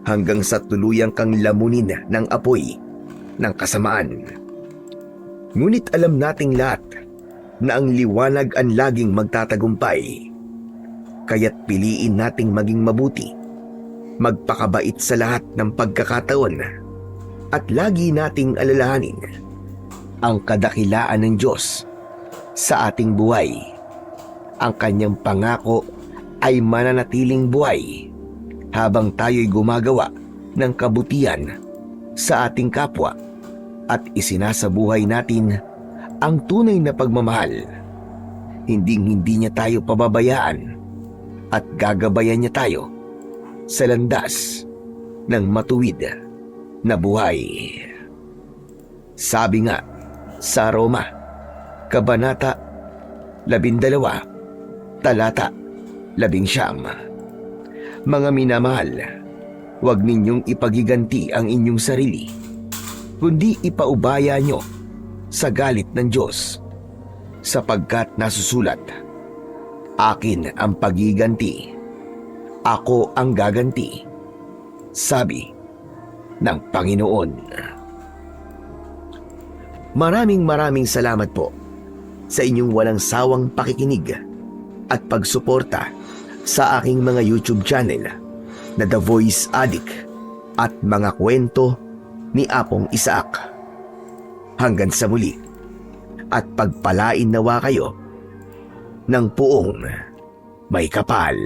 hanggang sa tuluyang kang lamunin ng apoy ng kasamaan. Ngunit alam nating lahat na ang liwanag ang laging magtatagumpay, kaya't piliin nating maging mabuti, magpakabait sa lahat ng pagkakataon at lagi nating alalahanin ang kadakilaan ng Diyos sa ating buhay. Ang kanyang pangako ay mananatiling buhay habang tayo'y gumagawa ng kabutihan sa ating kapwa at isinasabuhay natin ang tunay na pagmamahal. Hinding-hindi niya tayo pababayaan at gagabayan niya tayo sa landas ng matuwid na buhay. Sabi nga sa Roma, Kabanata 12, Talata 11, mga minamahal, huwag ninyong ipagiganti ang inyong sarili. kundi ipaubaya nyo sa galit ng Diyos, sapagkat nasusulat, akin ang pagiganti, ako ang gaganti, sabi ng Panginoon. Maraming salamat po sa inyong walang sawang pakikinig at pagsuporta sa aking mga YouTube channel na The Voice Addict at mga kwento ni Apong Isaac. Hanggang sa muli, at pagpalain nawa kayo ng puong may kapal.